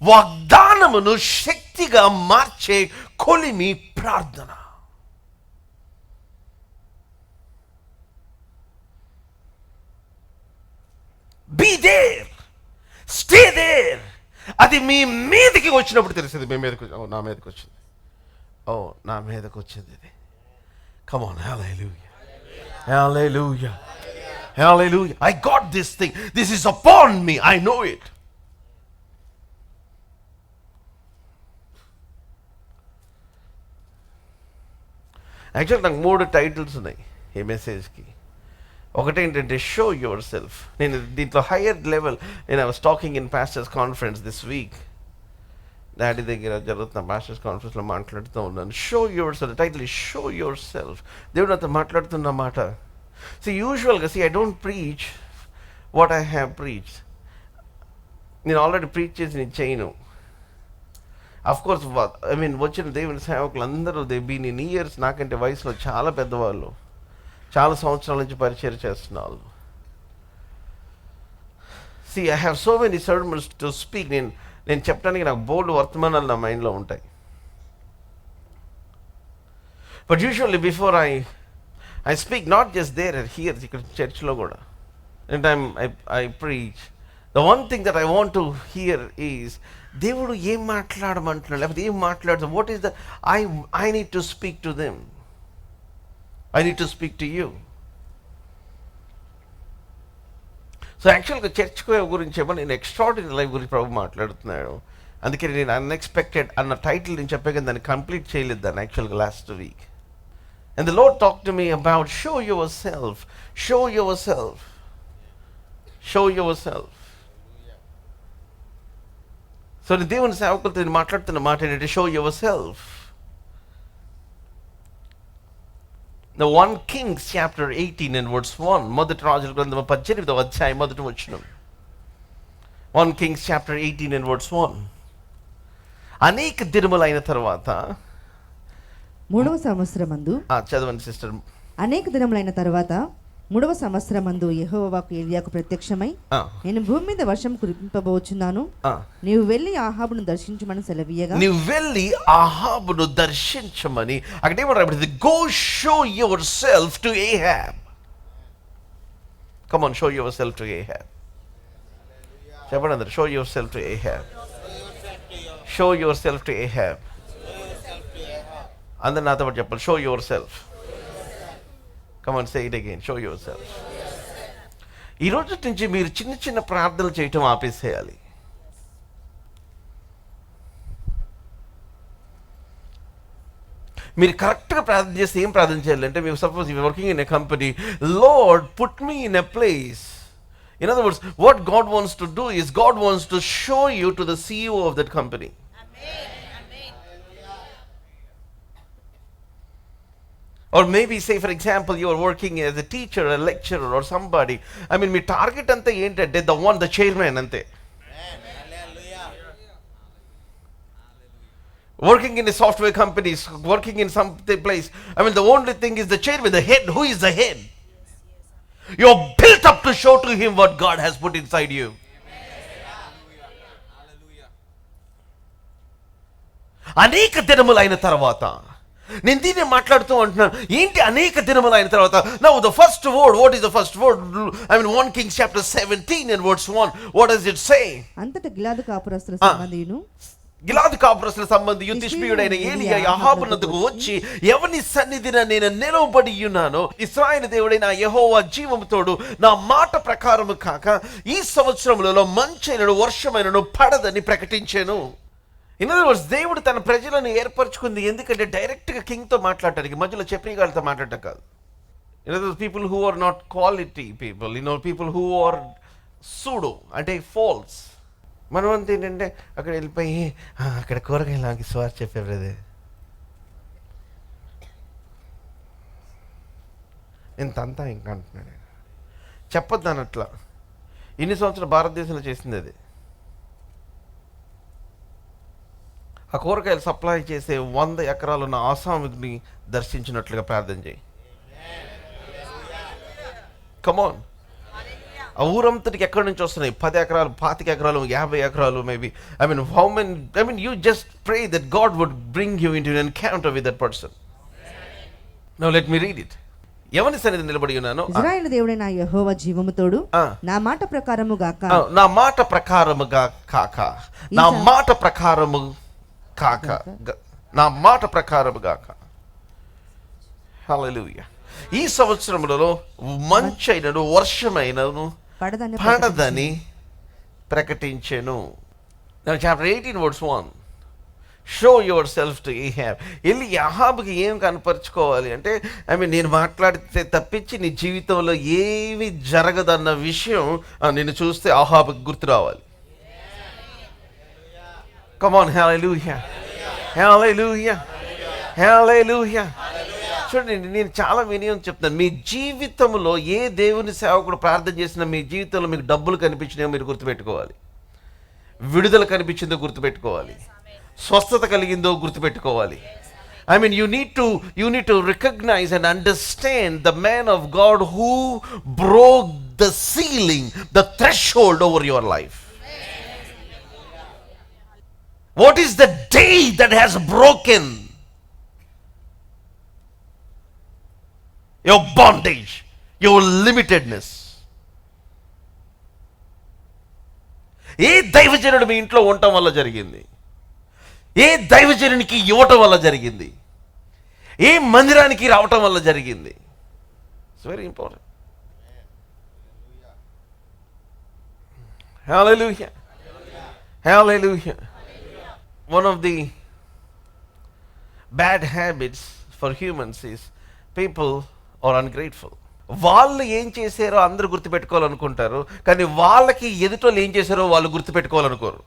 వాగ్దానమును శక్తిగా మార్చే కొలిమి ప్రార్థన. Be there, stay there. అది మీ మీదకి వచ్చినప్పుడు తెలిసింది. మీ మీదకి నా మీదకి వచ్చింది, నా మీదకి వచ్చింది ఇది. Come on, hallelujah, hallelujah, hallelujah. I got this thing, this is upon me, I know it. Actual నాకు 3 టైటిల్స్ ఉన్నాయి ఈ మెసేజ్కి. ఒకటేంటంటే షో యువర్ సెల్ఫ్. నేను దీంట్లో హయ్యర్ లెవెల్, నేను I was talking in pastors conference this week. Daddy దగ్గర జరుగుతున్న pastors కాన్ఫరెన్స్లో మాట్లాడుతూ ఉన్నాను. Show your self, title is show your self. దేవుడు నాతో మాట్లాడుతున్న మాట. యూజువల్గా I don't preach what I have preach. నేను ఆల్రెడీ ప్రీచ్ చేసి నేను చేయను. అఫ్కోర్స్ వచ్చిన దేవుని సేవకులు అందరూ దే బీన్ ఇన్ ఇయర్స్, నాకంటే వయసులో చాలా పెద్దవాళ్ళు, చాలా సంవత్సరాల నుంచి పరిచయం చేస్తున్నారు. I have so many sermons to speak. నేను చెప్పడానికి నాకు బోల్డ్ వర్తమానాలు నా మైండ్లో ఉంటాయి. But usually before I speak not just there and here, ఇక్కడ చర్చ్లో కూడా and I preach, the one thing that I want to hear is దేవుడు ఏం మాట్లాడమంటున్నాడు, లేకపోతే ఏం మాట్లాడుతాం, what is the I need to speak to them. I need to speak to you. యాక్చువల్గా చర్చ్ గురించి ఏమో నేను ఎక్స్ట్రాడినరీ లైఫ్ గురించి ప్రభు మాట్లాడుతున్నాడు. అందుకే నేను అన్ఎక్స్పెక్టెడ్ అన్న టైటిల్ నేను చెప్పాను, దాన్ని కంప్లీట్ చేయలేదు దాన్ని యాక్చువల్గా last week. And the lord talk to me about show your self, show your self, show your self. నేను దేవుని సేవకులతో నేను మాట్లాడుతున్న మాట ఏంటంటే show your self. The 1 Kings chapter 18 and verse 1. మొదటి రాజుల గ్రంథం 18వ అధ్యాయం మొదటి వచనం. 1 Kings chapter 18 and verse 1. అనేక దినములైన తర్వాత మూడవ సంవత్సరమందు చదవండి సిస్టర్. అనేక దినములైన తర్వాత మూడవ సంవత్సరమందు యెహోవా వాక్కు ఏలియాకు ప్రత్యక్షమై, నేను భూమి మీద వర్షం కురిపింపబోచున్నాను, నీవు వెళ్ళి ఆహాబును దర్శించమని సెలవీయగా, నీవు వెళ్ళి ఆహాబును దర్శించమని అక్కడ ఏమంటారు? Go show yourself to Ahab. Come on, show yourself to Ahab. చెప్పండి అందరు, show yourself to Ahab. Show yourself to Ahab. అందరు నాతో పాటు చెప్పాలి, show yourself. Come on, say it again, show yourself. ఈ రోజు నుంచి మీరు చిన్న చిన్న ప్రార్థనలు చేయటం ఆపేసేయాలి. మీరు కరెక్ట్గా ప్రార్థన చేస్తే ఏం ప్రార్థన చేయాలంటే, మీరు suppose you working in a company, lord put me in a place. In other words, what God wants to do is God wants to show you to the CEO of that company. Or maybe say for example you are working as a teacher, a lecturer or somebody. I mean, me target అంతా ఏంటంటే the chairman అంతే. Working in a software company, working in some place, I mean the only thing is the chairman, the head. Who is the head? You're built up to show to him what God has put inside you. అనేక దినములైన తర్వాత, నేను దీన్ని మాట్లాడుతూ అంటున్నాను, ఏంటి అనేక దినములైన తర్వాత? Now the first word, what is the first word? I mean 1 Kings chapter 17 and verse 1, what does it say? అంతట గిలాదు కాపురస్తుల సంబంధియును, గిలాదు కాపురస్తుల సంబంధియు తిష్బీయుడైన ఏలియా అహాబునొద్దకు వచ్చి, ఎవని సన్నిధిన నేను నిలవబడి ఉన్నానో, ఇశ్రాయేలు దేవుడైన యెహోవా జీవముతోడు, నా మాట ప్రకారము కాక ఈ సంవత్సరములలో మంచైనను వర్షమైనను పడదని ప్రకటించాను. ఇన్ అదర్ వర్డ్స్, దేవుడు తన ప్రజలను ఏర్పరచుకుంది ఎందుకంటే డైరెక్ట్గా కింగ్తో మాట్లాడటానికి, మధ్యలో చెప్పిగాళ్ళతో మాట్లాడటం కాదు. In other words, people who are not quality people, people who are pseudo అంటే ఫాల్స్. మనం అంతా ఏంటంటే అక్కడ వెళ్ళిపోయి అక్కడ కూరగాయలు నాకు స్వార్ చెప్పేది, ఇంతంతా ఇంకా అంటున్నాడు. చెప్పొద్దు అని అట్లా. ఇన్ని సంవత్సరాలు భారతదేశంలో చేసింది అది. ఆ కూరగాయలు సప్లై చేసే 100 ఎకరాలు ఉన్న ఆసాముని దర్శించినట్లుగా ప్రార్థన చేయి. కమాన్. ఆ ఊరంతటికి ఎక్కడి నుంచి వస్తున్నాయి? 10 ఎకరాలు, 25 ఎకరాలు, 50 ఎకరాలు, maybe. I mean you just pray that God would bring you into an encounter with that person. Now let me read it. ఎవని సన్నిధి నిలబడి ఉన్నాను? ఇశ్రాయేలు దేవుడైన యెహోవా జీవముతోడు, నా మాట ప్రకారము గాక. నా మాట ప్రకారముగా కాక, నా మాట ప్రకారము కాక, నా మాట ప్రకారము గాక. హల్లెలూయా. ఈ సంవత్సరములలో మంచైనను వర్షమైనను పడదని ప్రకటించెను. Chapter 18 verse 1, show yourself to Ahab. వెళ్ళి అహాబుకి ఏం కనపరుచుకోవాలి అంటే, నేను మాట్లాడితే తప్పించి నీ జీవితంలో ఏమి జరగదన్న విషయం నిన్ను చూస్తే అహాబుకి గుర్తు రావాలి. కమాన్, హల్లెలూయా, హల్లెలూయా, హల్లెలూయా. చూడండి, నేను చాలా వినయం చెప్తాను. మీ జీవితంలో ఏ దేవుని సేవకుడు ప్రార్థన చేసినా మీ జీవితంలో మీకు డబ్బులు కనిపించినాయో మీరు గుర్తుపెట్టుకోవాలి, విడుదల కనిపించిందో గుర్తుపెట్టుకోవాలి, స్వస్థత కలిగిందో గుర్తుపెట్టుకోవాలి. You need to recognize and understand the man of God who broke the ceiling, the threshold over your life. What is the day that has broken your bondage, your limitedness? ఏ దైవజనుడు మీ ఇంట్లో ఉండటం వల్ల జరిగింది? ఏ దైవజనునికి ఇవ్వటం వల్ల జరిగింది? ఏ మందిరానికి రావటం వల్ల జరిగింది? It's very important. Hallelujah, hallelujah. One of the bad habits for humans is people are ungrateful. వాళ్ళు ఏం చేశారో అందరూ గుర్తుపెట్టుకోవాలనుకుంటారు, కానీ వాళ్ళకి ఎదుటోళ్ళు ఏం చేశారో వాళ్ళు గుర్తుపెట్టుకోవాలనుకోరు.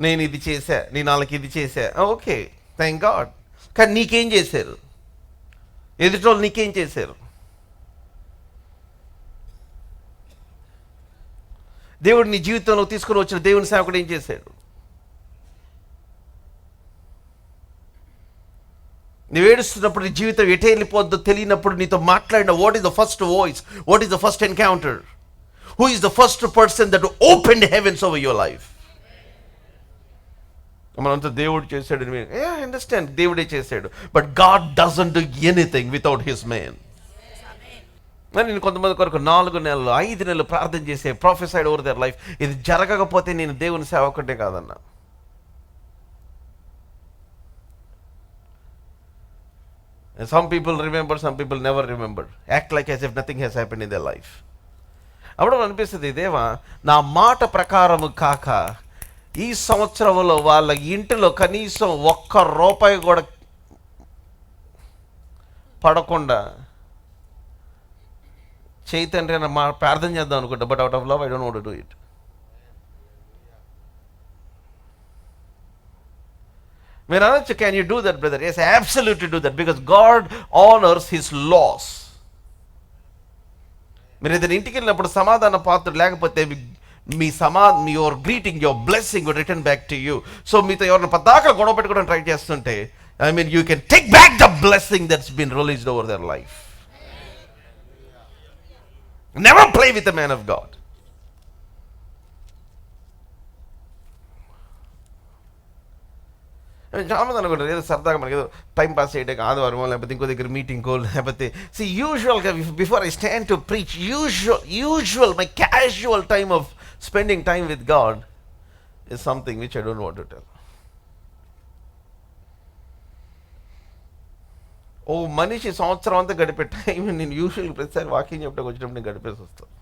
నేను ఇది చేశా, నేను వాళ్ళకి ఇది చేశా, ఓకే, థ్యాంక్ గాడ్. కానీ నీకేం చేశారు? ఎదుటోళ్ళు నీకేం చేశారు? దేవుడు నీ జీవితంలో తీసుకుని వచ్చిన దేవుని సేవకుడు ఏం చేశాడు? నువ్వు ఏడుస్తున్నప్పుడు నీ జీవితం ఎటే వెళ్ళిపోద్దో తెలియనప్పుడు నీతో మాట్లాడిన what is the first voice, what is the first encounter, who is the first person that opened heavens over your life? మనంతా దేవుడు చేశాడు, అండర్స్టాండ్, దేవుడే చేశాడు. But God doesn't do anything without his man. నేను కొంతమంది కొరకు 4 నెలలు 5 నెలలు ప్రార్థన చేసే ప్రొఫెసైడ్ ఓవర్ దర్ లైఫ్. ఇది జరగకపోతే నేను దేవుని సేవకుడే కాదన్నా. Some people remember, some people never remember. Act like as if nothing has happened in their life. అప్పుడు అనిపిస్తుంది, దేవా నా మాట ప్రకారము కాక ఈ సంవత్సరంలో వాళ్ళ ఇంటిలో కనీసం 1 రూపాయి కూడా పడకుండా చైతండ్రి అని మా ప్రార్థన చేద్దాం అనుకుంటా. But out of love I don't want to do it. మీరు అనొచ్చు, can you do that brother? Yes, absolutely do that, because God honours his laws. మీరు ఏదైనా ఇంటికి వెళ్ళినప్పుడు సమాధాన పాత్ర లేకపోతే మీ your greeting, your blessing would return back to you. So మీతో ఎవరిని పద్దాక గొడవ పెట్టుకోవడం ట్రై చేస్తుంటే, I mean you can take back the blessing that's been released over their life. Never play with the man of God. చాలా మంది అనుకుంటారు ఏదో సరదాగా మనకి ఏదో టైం పాస్ చేయడానికి ఆదివారమో లేకపోతే ఇంకో దగ్గర మీటింగ్కో లేకపోతే యూజువల్గా before I stand to preach usual my casual time of spending time with God is something which I don't want to tell. ఓ మనిషి సంవత్సరం అంతా గడిపే టైం నేను యూజువల్గా ప్రతిసారి వాకింగ్ చెప్పడానికి వచ్చినప్పుడు నేను గడిపేసి వస్తాను.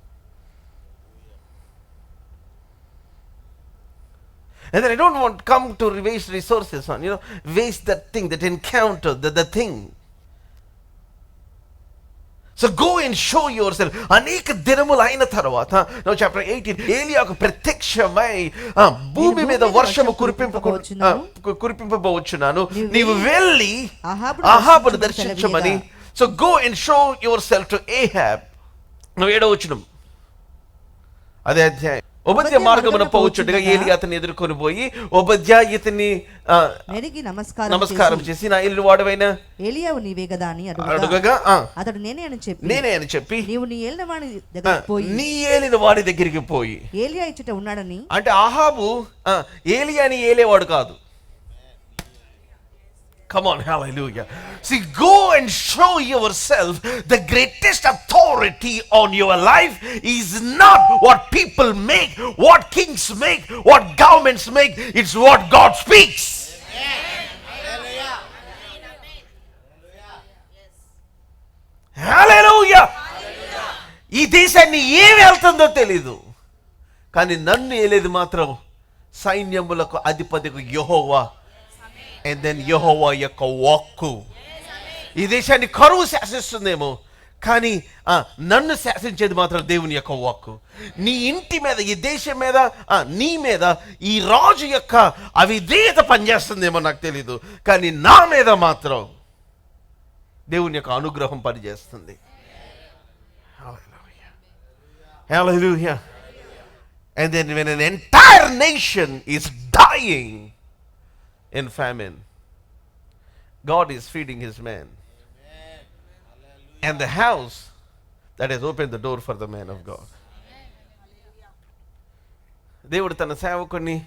And then I don't want to come to waste resources on, waste that thing, that encounter, the thing. So go and show yourself. అనేక దినములు అయిన తర్వాత, now chapter 18, ఏలియాకు ప్రత్యక్షమై భూమి మీద వర్షము కురిపింపబోచున్నాను, నీవు వెళ్ళి అహాబును దర్శించమని. So go and show yourself to Ahab. నువ్వు 7వ వచనం అదే అధ్యాయం. ఓబద్యా మార్గమున పోవచ్చుండగా ఏలియా అతన్ని ఎదుర్కొని పోయి ఓబద్యా ఇతన్ని నమస్కారం చేసి, నా ఇల్లు వాడవైన ఏలియావు నీవే కదా అని అడుగగా, అతడు నేనే అని చెప్పి నీవు నీ ఏలిన వాడి దగ్గరికి పోయి ఏలియా ఇచ్చట ఉన్నాడని. అంటే అహాబు ఏలియాని ఏలేవాడు కాదు. Come on, hallelujah. See, go and show yourself. The greatest authority on your life is not what people make, what kings make, what governments make. It's what God speaks. Hallelujah. Hallelujah. ఈ దేశాన్ని ఏం వెళ్తుందో తెలీదు, కానీ నన్ను ఏలేది మాత్రం సైన్యములకు అధిపతికి యెహోవా. And then యెహోవా యొక్క వాక్కు. ఈ దేశాన్ని కరువు శాసిస్తుందేమో, కానీ నన్ను శాసించేది మాత్రం దేవుని యొక్క వాక్కు. నీ ఇంటి మీద, ఈ దేశం మీద, నీ మీద ఈ రాజు యొక్క అవిధేయత పనిచేస్తుందేమో నాకు తెలీదు, కానీ నా మీద మాత్రం దేవుని యొక్క అనుగ్రహం పనిచేస్తుంది. Hallelujah. And then when an entire nation is dying in famine, God is feeding his man. And the house that has opened the door for the man of God. దేవుడు తన సేవకుని,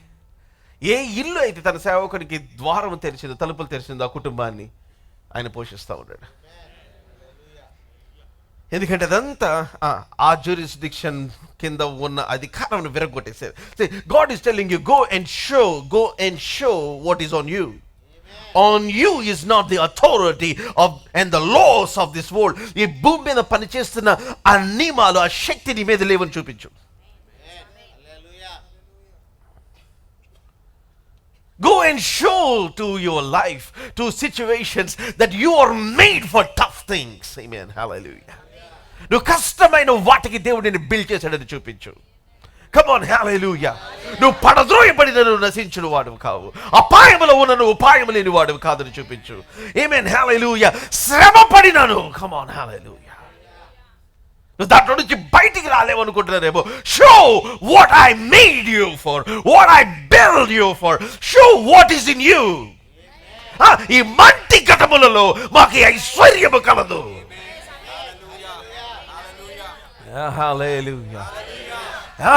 ఏ ఇల్లు అయితే తన సేవకునికి ద్వారం తెరిచిందో, తలుపులు తెరిచిందో, ఆ కుటుంబాన్ని ఆయన పోషిస్తూ ఉన్నాడు. ఎందుకంటే అదంతా ఆ జ్యూరిస్డిక్షన్ కింద ఉన్న అధికారం విరగొట్టేసారు. God is telling you, go and show what is on you. On you is not the authority of and the laws of this world. ఈ భూమి మీద పనిచేస్తున్న ఆ నియమాలు, ఆ శక్తి నీ మీద లేవని చూపించు. Go and show to your life, to situations, that you are made for tough things. Amen. Hallelujah. నువ్వు కష్టమైన వాటికి దేవుడు నిన్ను బిల్డ్ చేశాడని చూపించు. Come on, hallelujah. నువ్వు పడద్రోయబడిన నువ్వు నశించిన వాడు కావు, అపాయములో ఉన్న నువ్వు ఉపాయము లేని వాడు కాదని చూపించు. Amen, hallelujah. శ్రమ పడినాను. Come on, hallelujah. నువ్వు దాంట్లో నుంచి బయటికి రాలేవనుకుంటున్నారేమో. Show what I made you for, what I built you for. Show what is in you. ఈ మంటి ఘటములలో మాకు ఐశ్వర్యము కలదు. హల్లెలూయా,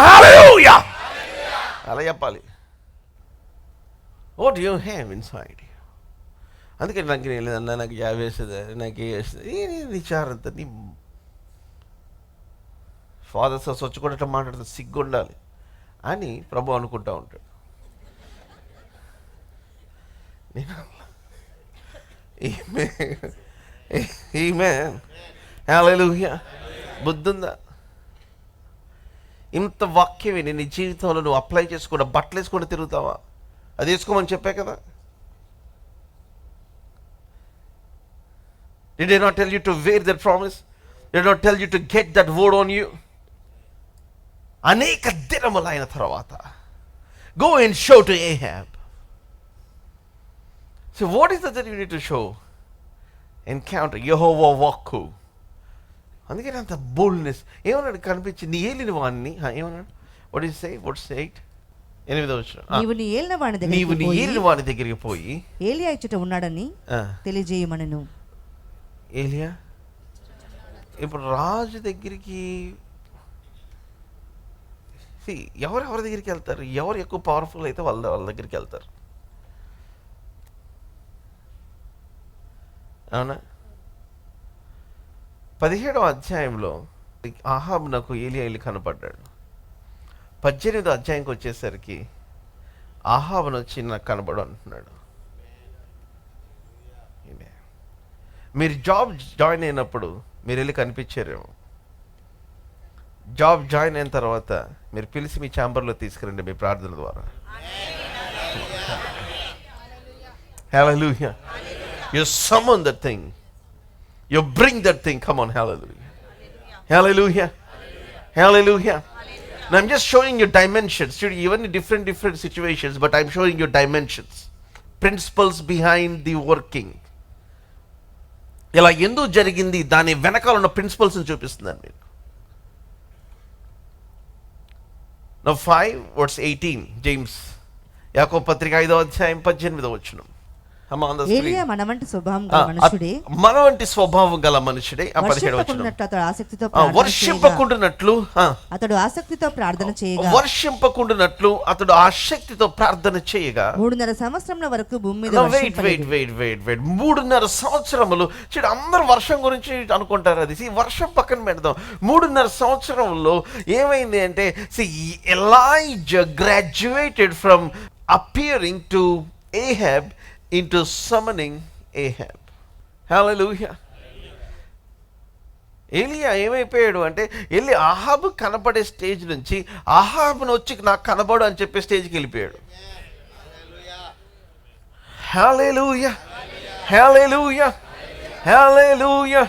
హల్లెలూయా. అలా చెప్పాలి. What you have inside. అందుకే నాకు లేదన్నా, నాకు జాబ్ వేస్తుంది, నాకు వేస్తుంది విచారంత. నీ ఫాదర్స్ వచ్చి మాట్లాడితే సిగ్గు ఉండాలి అని ప్రభు అనుకుంటా ఉంటాడు. హల్లెలూయా. బుద్ధుందా? ఇంత వాక్యం విని నీ జీవితంలో నువ్వు అప్లై చేసుకుంటా బట్టలు వేసుకుంటూ తిరుగుతావా? అది వేసుకోమని చెప్పే కదా. Did they not tell you to wear that promise? Did they not tell you to get that word on you? అనేక దినములైన తర్వాత go and show to Ahab. So what is that you need to show? Encounter Yehovah Waku. అందుకని అంత boldness. ఏమన్నాడు? కనిపించి నీ ఏలిన వాడిని ఏమన్నాడు? What is say? What say 8వ వచనం. నీవు నీ ఏలిన వాడి దగ్గరికి పోయి ఏలియా ఇచ్చట ఉన్నాడని తెలియజేయమనెను. ఏలియా ఇప్పుడు రాజు దగ్గరికి ఎవరెవరి దగ్గరికి వెళ్తారు? ఎవరు ఎక్కువ పవర్ఫుల్ అయితే వాళ్ళ దగ్గరికి వెళ్తారు. అవునా? 17వ అధ్యాయంలో ఆహాబ్ నాకు ఏలియా వెళ్ళి కనపడ్డాడు. 18వ అధ్యాయంకి వచ్చేసరికి ఆహాబును వచ్చి నాకు కనపడు అంటున్నాడు. మీరు జాబ్ జాయిన్ అయినప్పుడు మీరు వెళ్ళి కనిపించారేమో. జాబ్ జాయిన్ అయిన తర్వాత మీరు పిలిచి మీ ఛాంబర్లో తీసుకురండి మీ ప్రార్థన ద్వారా. Hallelujah. You summon that thing. You bring that thing. Come on, hallelujah. Hallelujah. Hallelujah. And I'm just showing you dimensions. Even in different situations, but I'm showing you dimensions. Principles behind the working. ఇలా ఎందుకు జరిగింది దాని వెనకాల ఉన్న principles చూపిస్తున్నాను మీకు. Now 5:18 James యాకోబు పత్రిక 5వ అధ్యాయం 18వ వచనం. ఏలియా మనవంటి స్వభావం గల మనుషుడే. మనవంటి స్వభావం గల మనుషుడే. 17వ వచనం. వర్షింపకుండునట్లు అతడు ఆసక్తితో ప్రార్థన చేయగా. వర్షింపకుండునట్లు అతడు ఆసక్తితో ప్రార్థన చేయగా 3.5 సంవత్సరముల వరకు భూమి మీద వెయిట్ 3.5 సంవత్సరములు. చూడు, అందరు వర్షం గురించి అనుకుంటారు. అది వర్షం పక్కన పెడదాం. 3.5 సంవత్సరంలో ఏమైంది అంటే Elijah graduated from appearing to Ahab into summoning Ahab. Hallelujah. ఏలియా ఏమైపోయాడు అంటే వెళ్ళి ఆహాబు కనపడే స్టేజ్ నుంచి ఆహాబును వచ్చి నాకు కనపడు అని చెప్పే స్టేజ్కి వెళ్ళిపోయాడు. Hallelujah. Hallelujah. Hallelujah.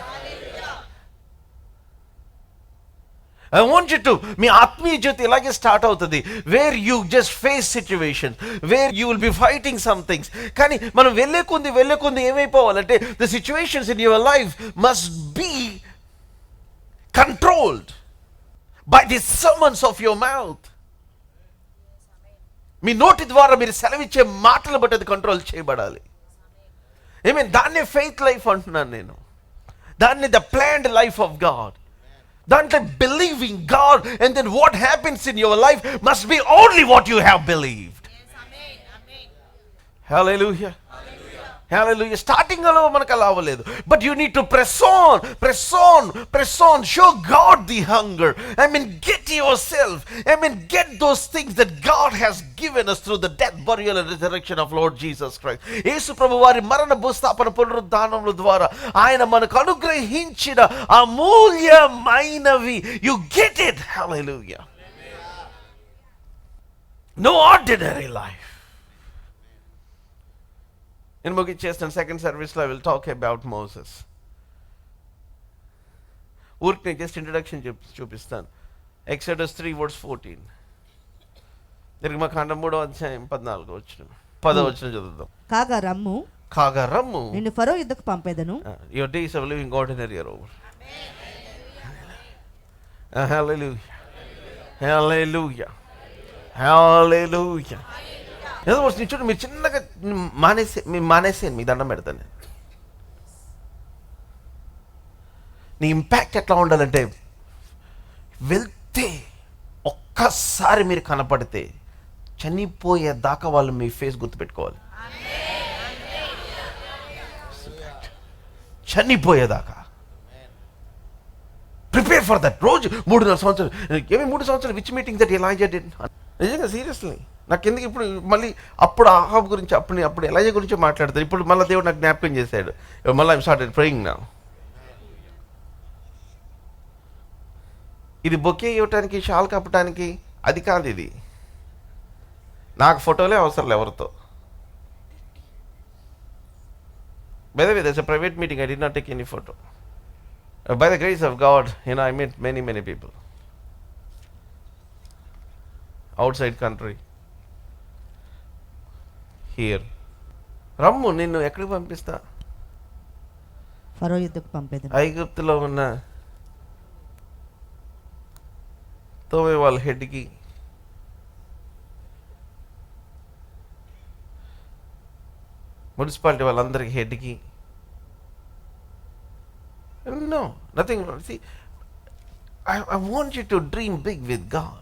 I want you to, మీ ఆత్మీయ జీవితం ఇలాగే స్టార్ట్ అవుతుంది. Where you just face situation, where you will be fighting some things. కానీ మనం వెళ్ళే కొంది ఏమైపోవాలంటే the situations in your life must be controlled by the summons of your mouth. మీ నోటి ద్వారా మీరు సెలవిచ్చే మాటలు బట్టి అది కంట్రోల్ చేయబడాలి. దాన్నే ఫెయిత్ లైఫ్ అంటున్నాను నేను. దాన్ని the planned life of God. దాంట్లో believing God, and then what happens in your life must be only what you have believed. Yes, amen, amen. Hallelujah. Hallelujah. Starting alone మనకు అలా అవ్వలేదు. But you need to press on. Show God the hunger. Get yourself. Get those things that God has given us through the death, burial and resurrection of Lord Jesus Christ. యేసు ప్రభు వారి మరణ భూస్థాపన పునరుద్ధానముల ద్వారా ఆయన మనకు అనుగ్రహించిన అమూల్యమైనవి. You get it. Hallelujah. No ordinary life. నేను ముగించేస్తాను. Second సర్వీస్లో I will talk about Moses. ఊరికి నేను జస్ట్ ఇంట్రడక్షన్ చూపిస్తాను. ఎక్సోడస్ 3:14. నిర్గమకాండం 3వ అధ్యాయం 14వ వచనం 10వ వచనం చదువుదాం. కాగా రమ్ము నిన్ను ఫరో యుద్ధకు పంపేదను. Your days of living ordinary are over. Hallelujah. Hallelujah. Hallelujah. ఏదో నీ చూడండి, మీరు చిన్నగా మానేసేయండి, మీ దండం పెడతాను నేను. నీ ఇంపాక్ట్ ఎట్లా ఉండాలంటే, వెళ్తే ఒక్కసారి మీరు కనపడితే చనిపోయేదాకా వాళ్ళు మీ ఫేస్ గుర్తుపెట్టుకోవాలి. చనిపోయేదాకా ప్రిపేర్ ఫర్ దట్. రోజు 3.5 సంవత్సరాలు, ఏమి 3 సంవత్సరాలు which meeting that Elijah did. నిజంగా సీరియస్లీ నాకు ఎందుకు ఇప్పుడు మళ్ళీ అప్పుడు ఆహాబ్ గురించి అప్పుడు ఎలైజా గురించి మాట్లాడతారు. ఇప్పుడు మళ్ళీ దేవుడు నాకు జ్ఞాపకం చేశాడు. మళ్ళీ ఐమ్ స్టార్టెడ్ ప్రేయింగ్ నౌ. ఇది బొకే ఇవ్వటానికి, షాల్ కప్పటానికి అది కాదు. ఇది నాకు ఫోటోలే అవసరం ఎవరితో. By the way, there's a private meeting. I did not take any photo. By the grace of God, I met many people. Outside country. Here. రమ్ము, నిన్ను ఎక్కడికి పంపిస్తా? ఫరో యుద్ధకు పంపేది. ఐగుప్తులో ఉన్న తోమే వాళ్ళ హెడ్కి, మున్సిపాలిటీ వాళ్ళందరికీ హెడ్కి. No, nothing. See, I want you to dream big with God.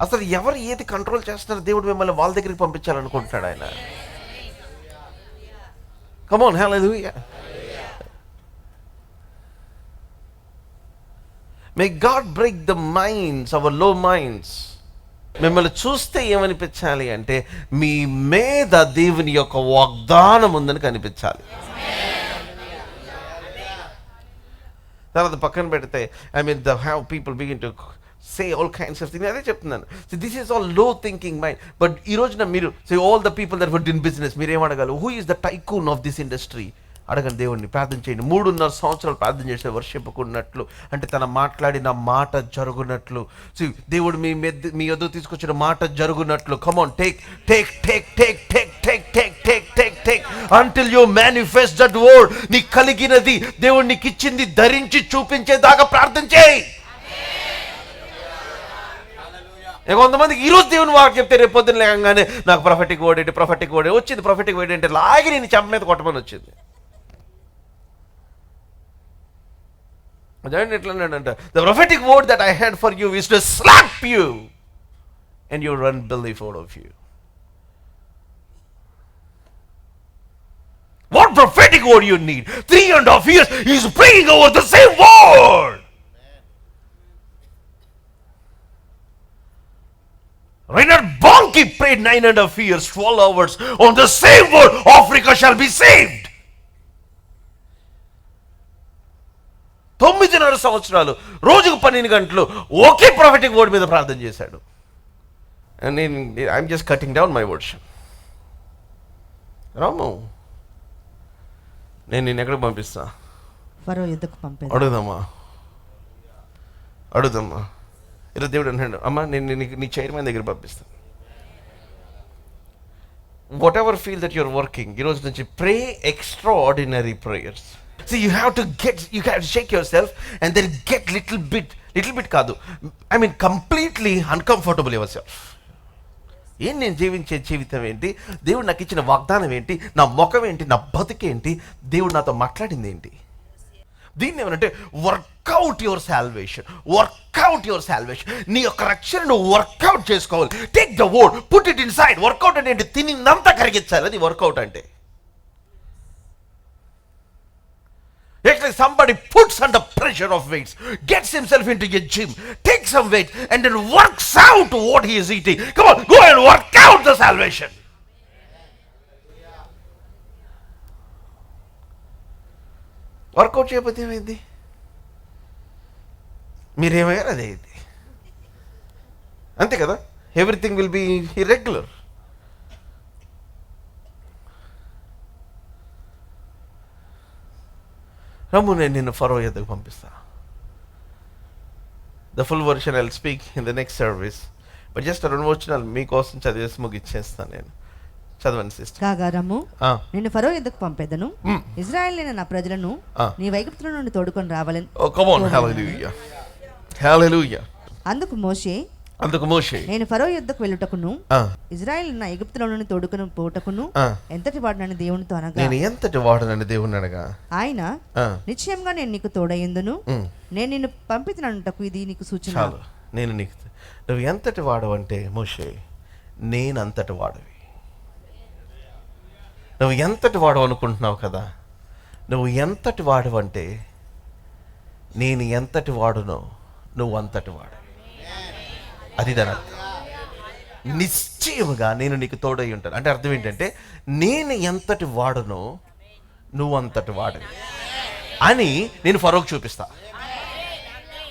అసలు ఎవరు ఏది కంట్రోల్ చేస్తున్నారో దేవుడు మిమ్మల్ని వాళ్ళ దగ్గరికి పంపించాలనుకుంటున్నాడు ఆయన. Come on, hallelujah. May God break the minds, our low minds. మిమ్మల్ని చూస్తే ఏమనిపించాలి అంటే, మీ మీద దేవుని యొక్క వాగ్దానం ఉందని కనిపించాలి. తర్వాత పక్కన పెడితే, I mean, how people begin to say all kinds of things. అదే చెప్తున్నాను. This is all low thinking mind. But ఈ రోజున మీరు say all the people that were in business, మీరు ఏమడగలరు? Who is the tycoon of this industry? అడగండి, దేవుడిని ప్రార్థన చేయండి. 3.5 సంవత్సరాలు ప్రార్థన చేసే వర్షిపుకున్నట్లు, అంటే తన మాట్లాడిన మాట జరుగునట్లు. దేవుడు మీ ఎదురు తీసుకొచ్చిన మాట జరుగునట్లు. కమాన్, take until you manifest that word. నీ కలిగినది దేవుడు నీకు ఇచ్చింది ధరించి చూపించేదాకా ప్రార్థన చేయి. కొంతమందికి ఈరోజు దేవుని వాక్యం చెప్తే రేపు పొద్దున్న లేకంగానే నాకు ప్రొఫెటిక్ వర్డ్ వచ్చింది. ప్రొఫెటిక్ వర్డ్ అంటే లాగి నేను చెంప మీద కొట్టమని వచ్చింది. ఎట్లన్నాడంట, the prophetic word that I had for you is to slap you and you run before of you. What prophetic word you need? 3.5 years he's praying over the same word. Reinhard Bonnke prayed 9.5 years, 12 hours on the same word. Africa shall be saved. 9.5 సంవత్సరాలు రోజుకు 12 గంటలు ఒకే prophetic word మీద ప్రార్థన చేశాడు. And I'm just cutting down my version. Ramu, నేను నిన్ను ఎక్కడికి పంపిస్తా? ఫరో యుద్ధకు పంపేది. అడుగుదమ్మా. ఈరోజు దేవుడు అన్నాడు, అమ్మా నేను నీ చైర్మన్ దగ్గర పంపిస్తాను. Whatever feel that your working, ఈరోజు నుంచి pray extraordinary prayers. See, you have to shake yourself and then get little bit కాదు, I mean completely uncomfortable yourself. నేను జీవించే జీవితం ఏంటి, దేవుడు నాకు ఇచ్చిన వాగ్దానం ఏంటి, నా ముఖం ఏంటి, నా బతుకేంటి, దేవుడు నాతో మాట్లాడింది ఏంటి. దీన్ని ఏమంటే వర్కౌట్ యువర్ సాల్వేషన్. నీ యొక్క రక్షణ నువ్వు వర్కౌట్ చేసుకోవాలి. Take the word, put it inside. Work out అంటే ఏంటి? తినినంతా కరిగించాలి, అది వర్కౌట్ అంటే. Actually, somebody puts under pressure of weights, gets himself into a gym, takes some weight, and then works out what he is eating. Come on, go and work out the salvation. Work out చేయకపోతే ఏమైంది? మీరేమయ్యారు అదే అయింది. అంతే కదా, everything will be irregular. రమ్ము, నేను నిన్ను ఫరో యుద్ధకు పంపిస్తా. The full version I will speak in the next service. But just 2 వచనాలు మీకోసం చదివేసి ముగిచ్చేస్తాను నేను. చదవండి సిస్టర్. కాగా రమ్ము, నిన్ను ఫరో యుద్ధకు పంపేదను, ఇశ్రాయేలీయులైన నా ప్రజలను నీ ఐగుప్తులో నుండి తోడుకొని రావాలని. కమ్ ఆన్, హల్లెలూయా. అందుకు మోషే, అందుకు మోషే, నేను ఫరో యుద్ధకు వెళ్ళుటకును ఇజ్రాయెల్ నా ఐగుప్తులో నుండి తోడుకుని పోవుటకును ఎంతటి వాడునని దేవునితో అనగా, నేను ఎంతటి వాడునని దేవుని అనగా, ఆయన నిశ్చయంగా నేను నీకు తోడయ్యందును, నేను నిన్ను పంపితున్నటకు ఇది నీకు సూచన. చాలు, నేను నీకు, నువ్వు ఎంతటి వాడు అంటే మోషే, నేను అంతటి వాడివి. నువ్వు ఎంతటి వాడు అనుకుంటున్నావు కదా, నువ్వు ఎంతటి వాడు అంటే నేను ఎంతటి వాడునో నువ్వు అంతటి వాడు. అది దాని అర్థం. నిశ్చయముగా నేను నీకు తోడై ఉంటాను అంటే అర్థం ఏంటంటే, నేను ఎంతటి వాడునో నువ్వు అంతటి వాడివి అని నేను ఫరోకి చూపిస్తా.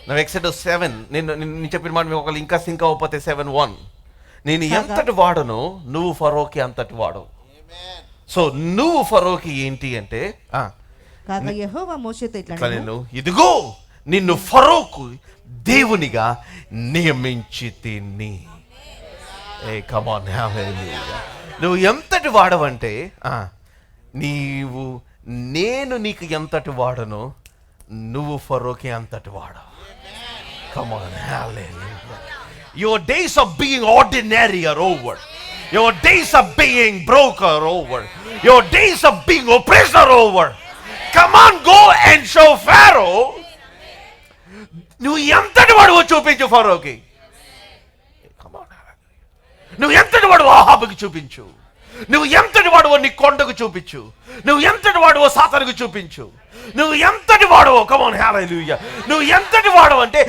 నువ్వు ఎక్సెడస్ 7 నేను చెప్పిన మాట మీకు ఒకళ్ళు ఇంకా సింక్ అవ్వకపోతే 7:1, నేను ఎంతటి వాడునో నువ్వు ఫరోకి అంతటి వాడు. సో నువ్వు ఫరోకి ఏంటి అంటే, కాగా యెహోవా మోషేతో ఇట్లా, నేను ఇదిగో నిన్ను ఫరోకు దేవునిగా నియమించి తిని. కమ్ ఆన్, హల్లెలూయా. నువ్వు ఎంతటి వాడవంటే, నేను నీకు ఎంతటి వాడను నువ్వు ఫరోకి అంతటి వాడు. Come on, hallelujah. Your days of being ordinary are over. Your days of being broke are over. Your days of being oppressed are over. Come on, go and show Pharaoh. నువ్వు ఎంతటి వాడువో చూపించు ఫరోకి. నువ్వు ఎంతటి వాడువో ఆహాబుకి చూపించు. నువ్వు ఎంతటి వాడువో నీ కొండకు చూపించు. నువ్వు ఎంతటి వాడువో సాతానుకు చూపించు. నువ్వు ఎంతటి వాడువో, కమ్ ఆన్, హల్లెలూయా. నువ్వు ఎంతటి వాడు అంటే,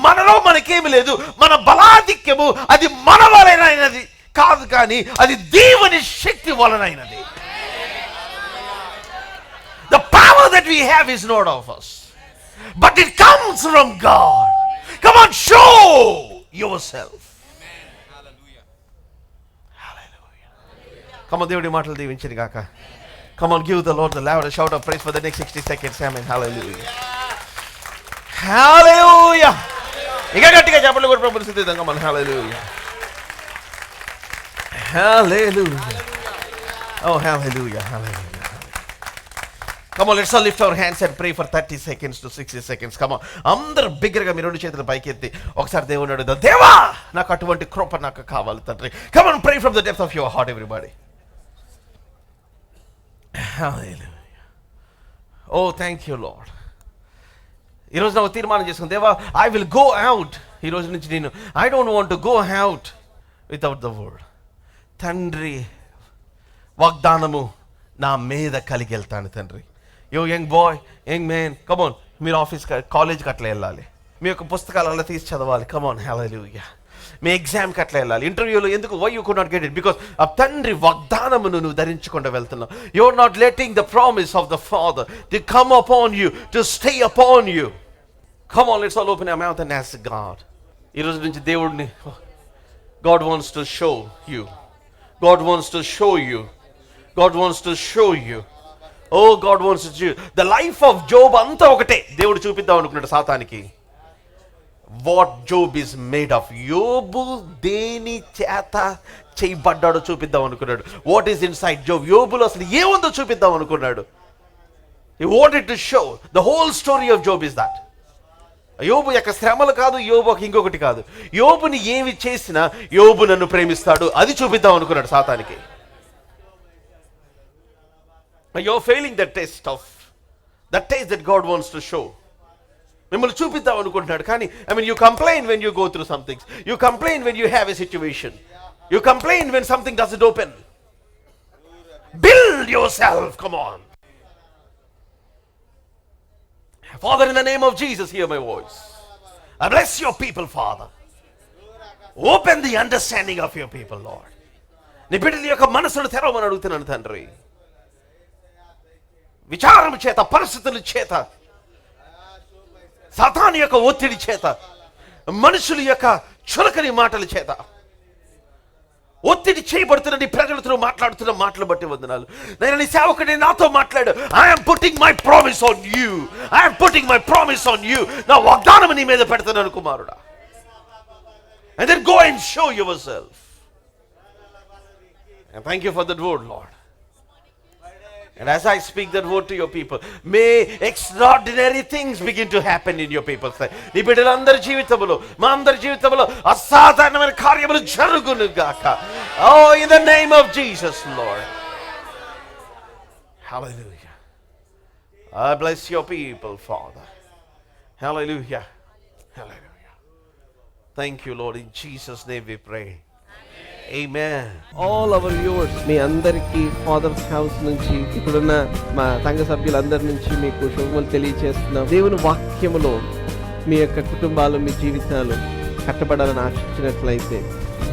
మనలో మనకేమి లేదు, మన బలాధిక్యము అది మన వలనైనది కాదు, కానీ అది దేవుని శక్తి వలనైనది. The power that we have is not of us, but it comes from God. Come on, show yourself. Hallelujah. Come on, దేవుడి మాటలు దీవించండి గాక. Come on, give the Lord the loudest shout of praise for the next 60 seconds. Amen. Hallelujah. Hallelujah. ఇంకా గట్టిగా చెప్పండి కూడా ప్రభుని స్తుతిద్దాం. Come on, hallelujah. Hallelujah. Oh, hallelujah. Hallelujah. Come on, let's all lift our hands and pray for 30 seconds to 60 seconds. Come on. అందరూ బిగ్గరగా మీ రెండు చేతులు పైకెత్తి ఒకసారి దేవుని అడుగుదాం. దేవా, నాకు అటువంటి కృప నాకు కావాలి తండ్రి. Come on, pray from the depth of your heart, everybody. Hallelujah. Oh, thank you, Lord. ఈరోజు నాకు తీర్మానం చేసుకుని, దేవా, I will go out. ఈరోజు నుంచి నేను I don't want to go out without the word. తండ్రి, వాగ్దానము నా మీద కలిగి వెళ్తాను తండ్రి. యో young boy, young man, come on, మీరు కాలేజ్కి అట్లా వెళ్ళాలి. మీ యొక్క పుస్తకాలు అలా తీసి చదవాలి. కమోన్, హల్లెలూయా. మీ ఎగ్జామ్కి అట్లా వెళ్ళాలి. ఇంటర్వ్యూలో ఎందుకు, why you could not get it? Because ఆ తండ్రి వాగ్దానమును నువ్వు ధరించకుండా వెళ్తున్నావు. You are not letting the promise of the father to come upon you, to stay upon you. Come on, let's all open our mouth and ask God. ఈరోజు నుంచి దేవుడిని, God wants to show you. God wants to show you. God wants to show you. Oh, God wants to show you. The life of Job అంతా ఒకటే. దేవుడు చూపిద్దాం అనుకున్నాడు సాతానికి. What Job is made of. యోబు దేని చేత చేయబడ్డాడో చూపిద్దాం అనుకున్నాడు. What is inside Job. యోబులో అసలు ఏముందో చూపిద్దాం అనుకున్నాడు. He wanted to show. The whole story of Job is that. యోబు యొక్క శ్రమలు కాదు, యోబు ఇంకొకటి కాదు. యోబుని ఏమి చేసినా యోబు నన్ను ప్రేమిస్తాడు, అది చూపిద్దాం అనుకున్నాడు సాతానికి. You're failing the test that God wants to show. మిమ్మల్ని చూపిద్దాం అనుకుంటున్నాడు. కానీ you complain when you go through some things. You complain when you have a situation. You complain when something doesn't open. Build yourself. Come on. Father, in the name of Jesus, hear my voice. I bless your people, Father. Open the understanding of your people, Lord. నీ బిడ్డల యొక్క మనసును తెరవమని అడుగుతున్నాను తండ్రి. విచారం చేత, పరిస్థితుల చేత, సాతాను యొక్క ఒత్తిడి చేత, మనుషుల యొక్క చులకని మాటల చేత ఒత్తిడి చేయబడుతున్న నీ ప్రజలతో మాట్లాడుతున్న మాటలు బట్టి వందనాలు. నేను నీ సేవకుడి నాతో మాట్లాడు. I'm putting my promise on you. I'm putting my promise on you. నా వాగ్దానం నీ మీద పెడతాను కుమారుడా. And then go and show yourself. And thank you for that word, Lord. And as I speak that word to your people, may extraordinary things begin to happen in your people's life. నీ బిడ్డలందరి జీవితంలో, మా అందరి జీవితంలో అసాధారణమైన కార్యములు జరుగును గాక. Oh, in the name of Jesus, Lord. Hallelujah. I bless your people, Father. Hallelujah. Hallelujah. Thank you, Lord. In Jesus' name we pray. Amen. All our viewers, మీ అందరికీ ఫాదర్స్ హౌస్ నుంచి, ఇప్పుడున్న మా సంఘ సభ్యులందరి నుంచి మీకు శుభములు తెలియజేస్తున్నాం. దేవుని వాక్యములో మీ యొక్క కుటుంబాలు, మీ జీవితాలు కట్టబడాలని ఆశించినట్లయితే,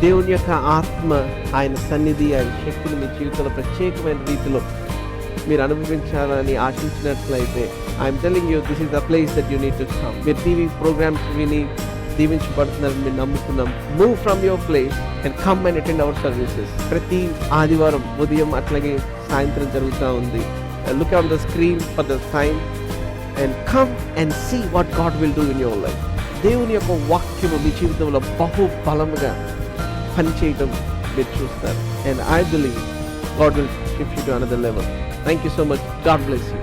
దేవుని యొక్క ఆత్మ, ఆయన సన్నిధి, ఆయన శక్తిని మీ జీవితంలో ప్రత్యేకమైన రీతిలో మీరు అనుభవించాలని ఆశించినట్లయితే, I'm telling you, this is the place that you need to come. మీరు టీవీ ప్రోగ్రామ్స్ విని దీవించబడుతున్నారని మేము నమ్ముతున్నాం. Move from your place and come and attend our services. ప్రతి ఆదివారం ఉదయం అట్లాగే సాయంత్రం జరుగుతూ ఉంది. Look on the screen for the time and come and see what God will do in your life. దేవుని యొక్క వాక్యము మీ జీవితంలో బహు బలముగా పనిచేయటం మీరు చూస్తారు. And I believe God will shift you to another level. Thank you so much. God bless you.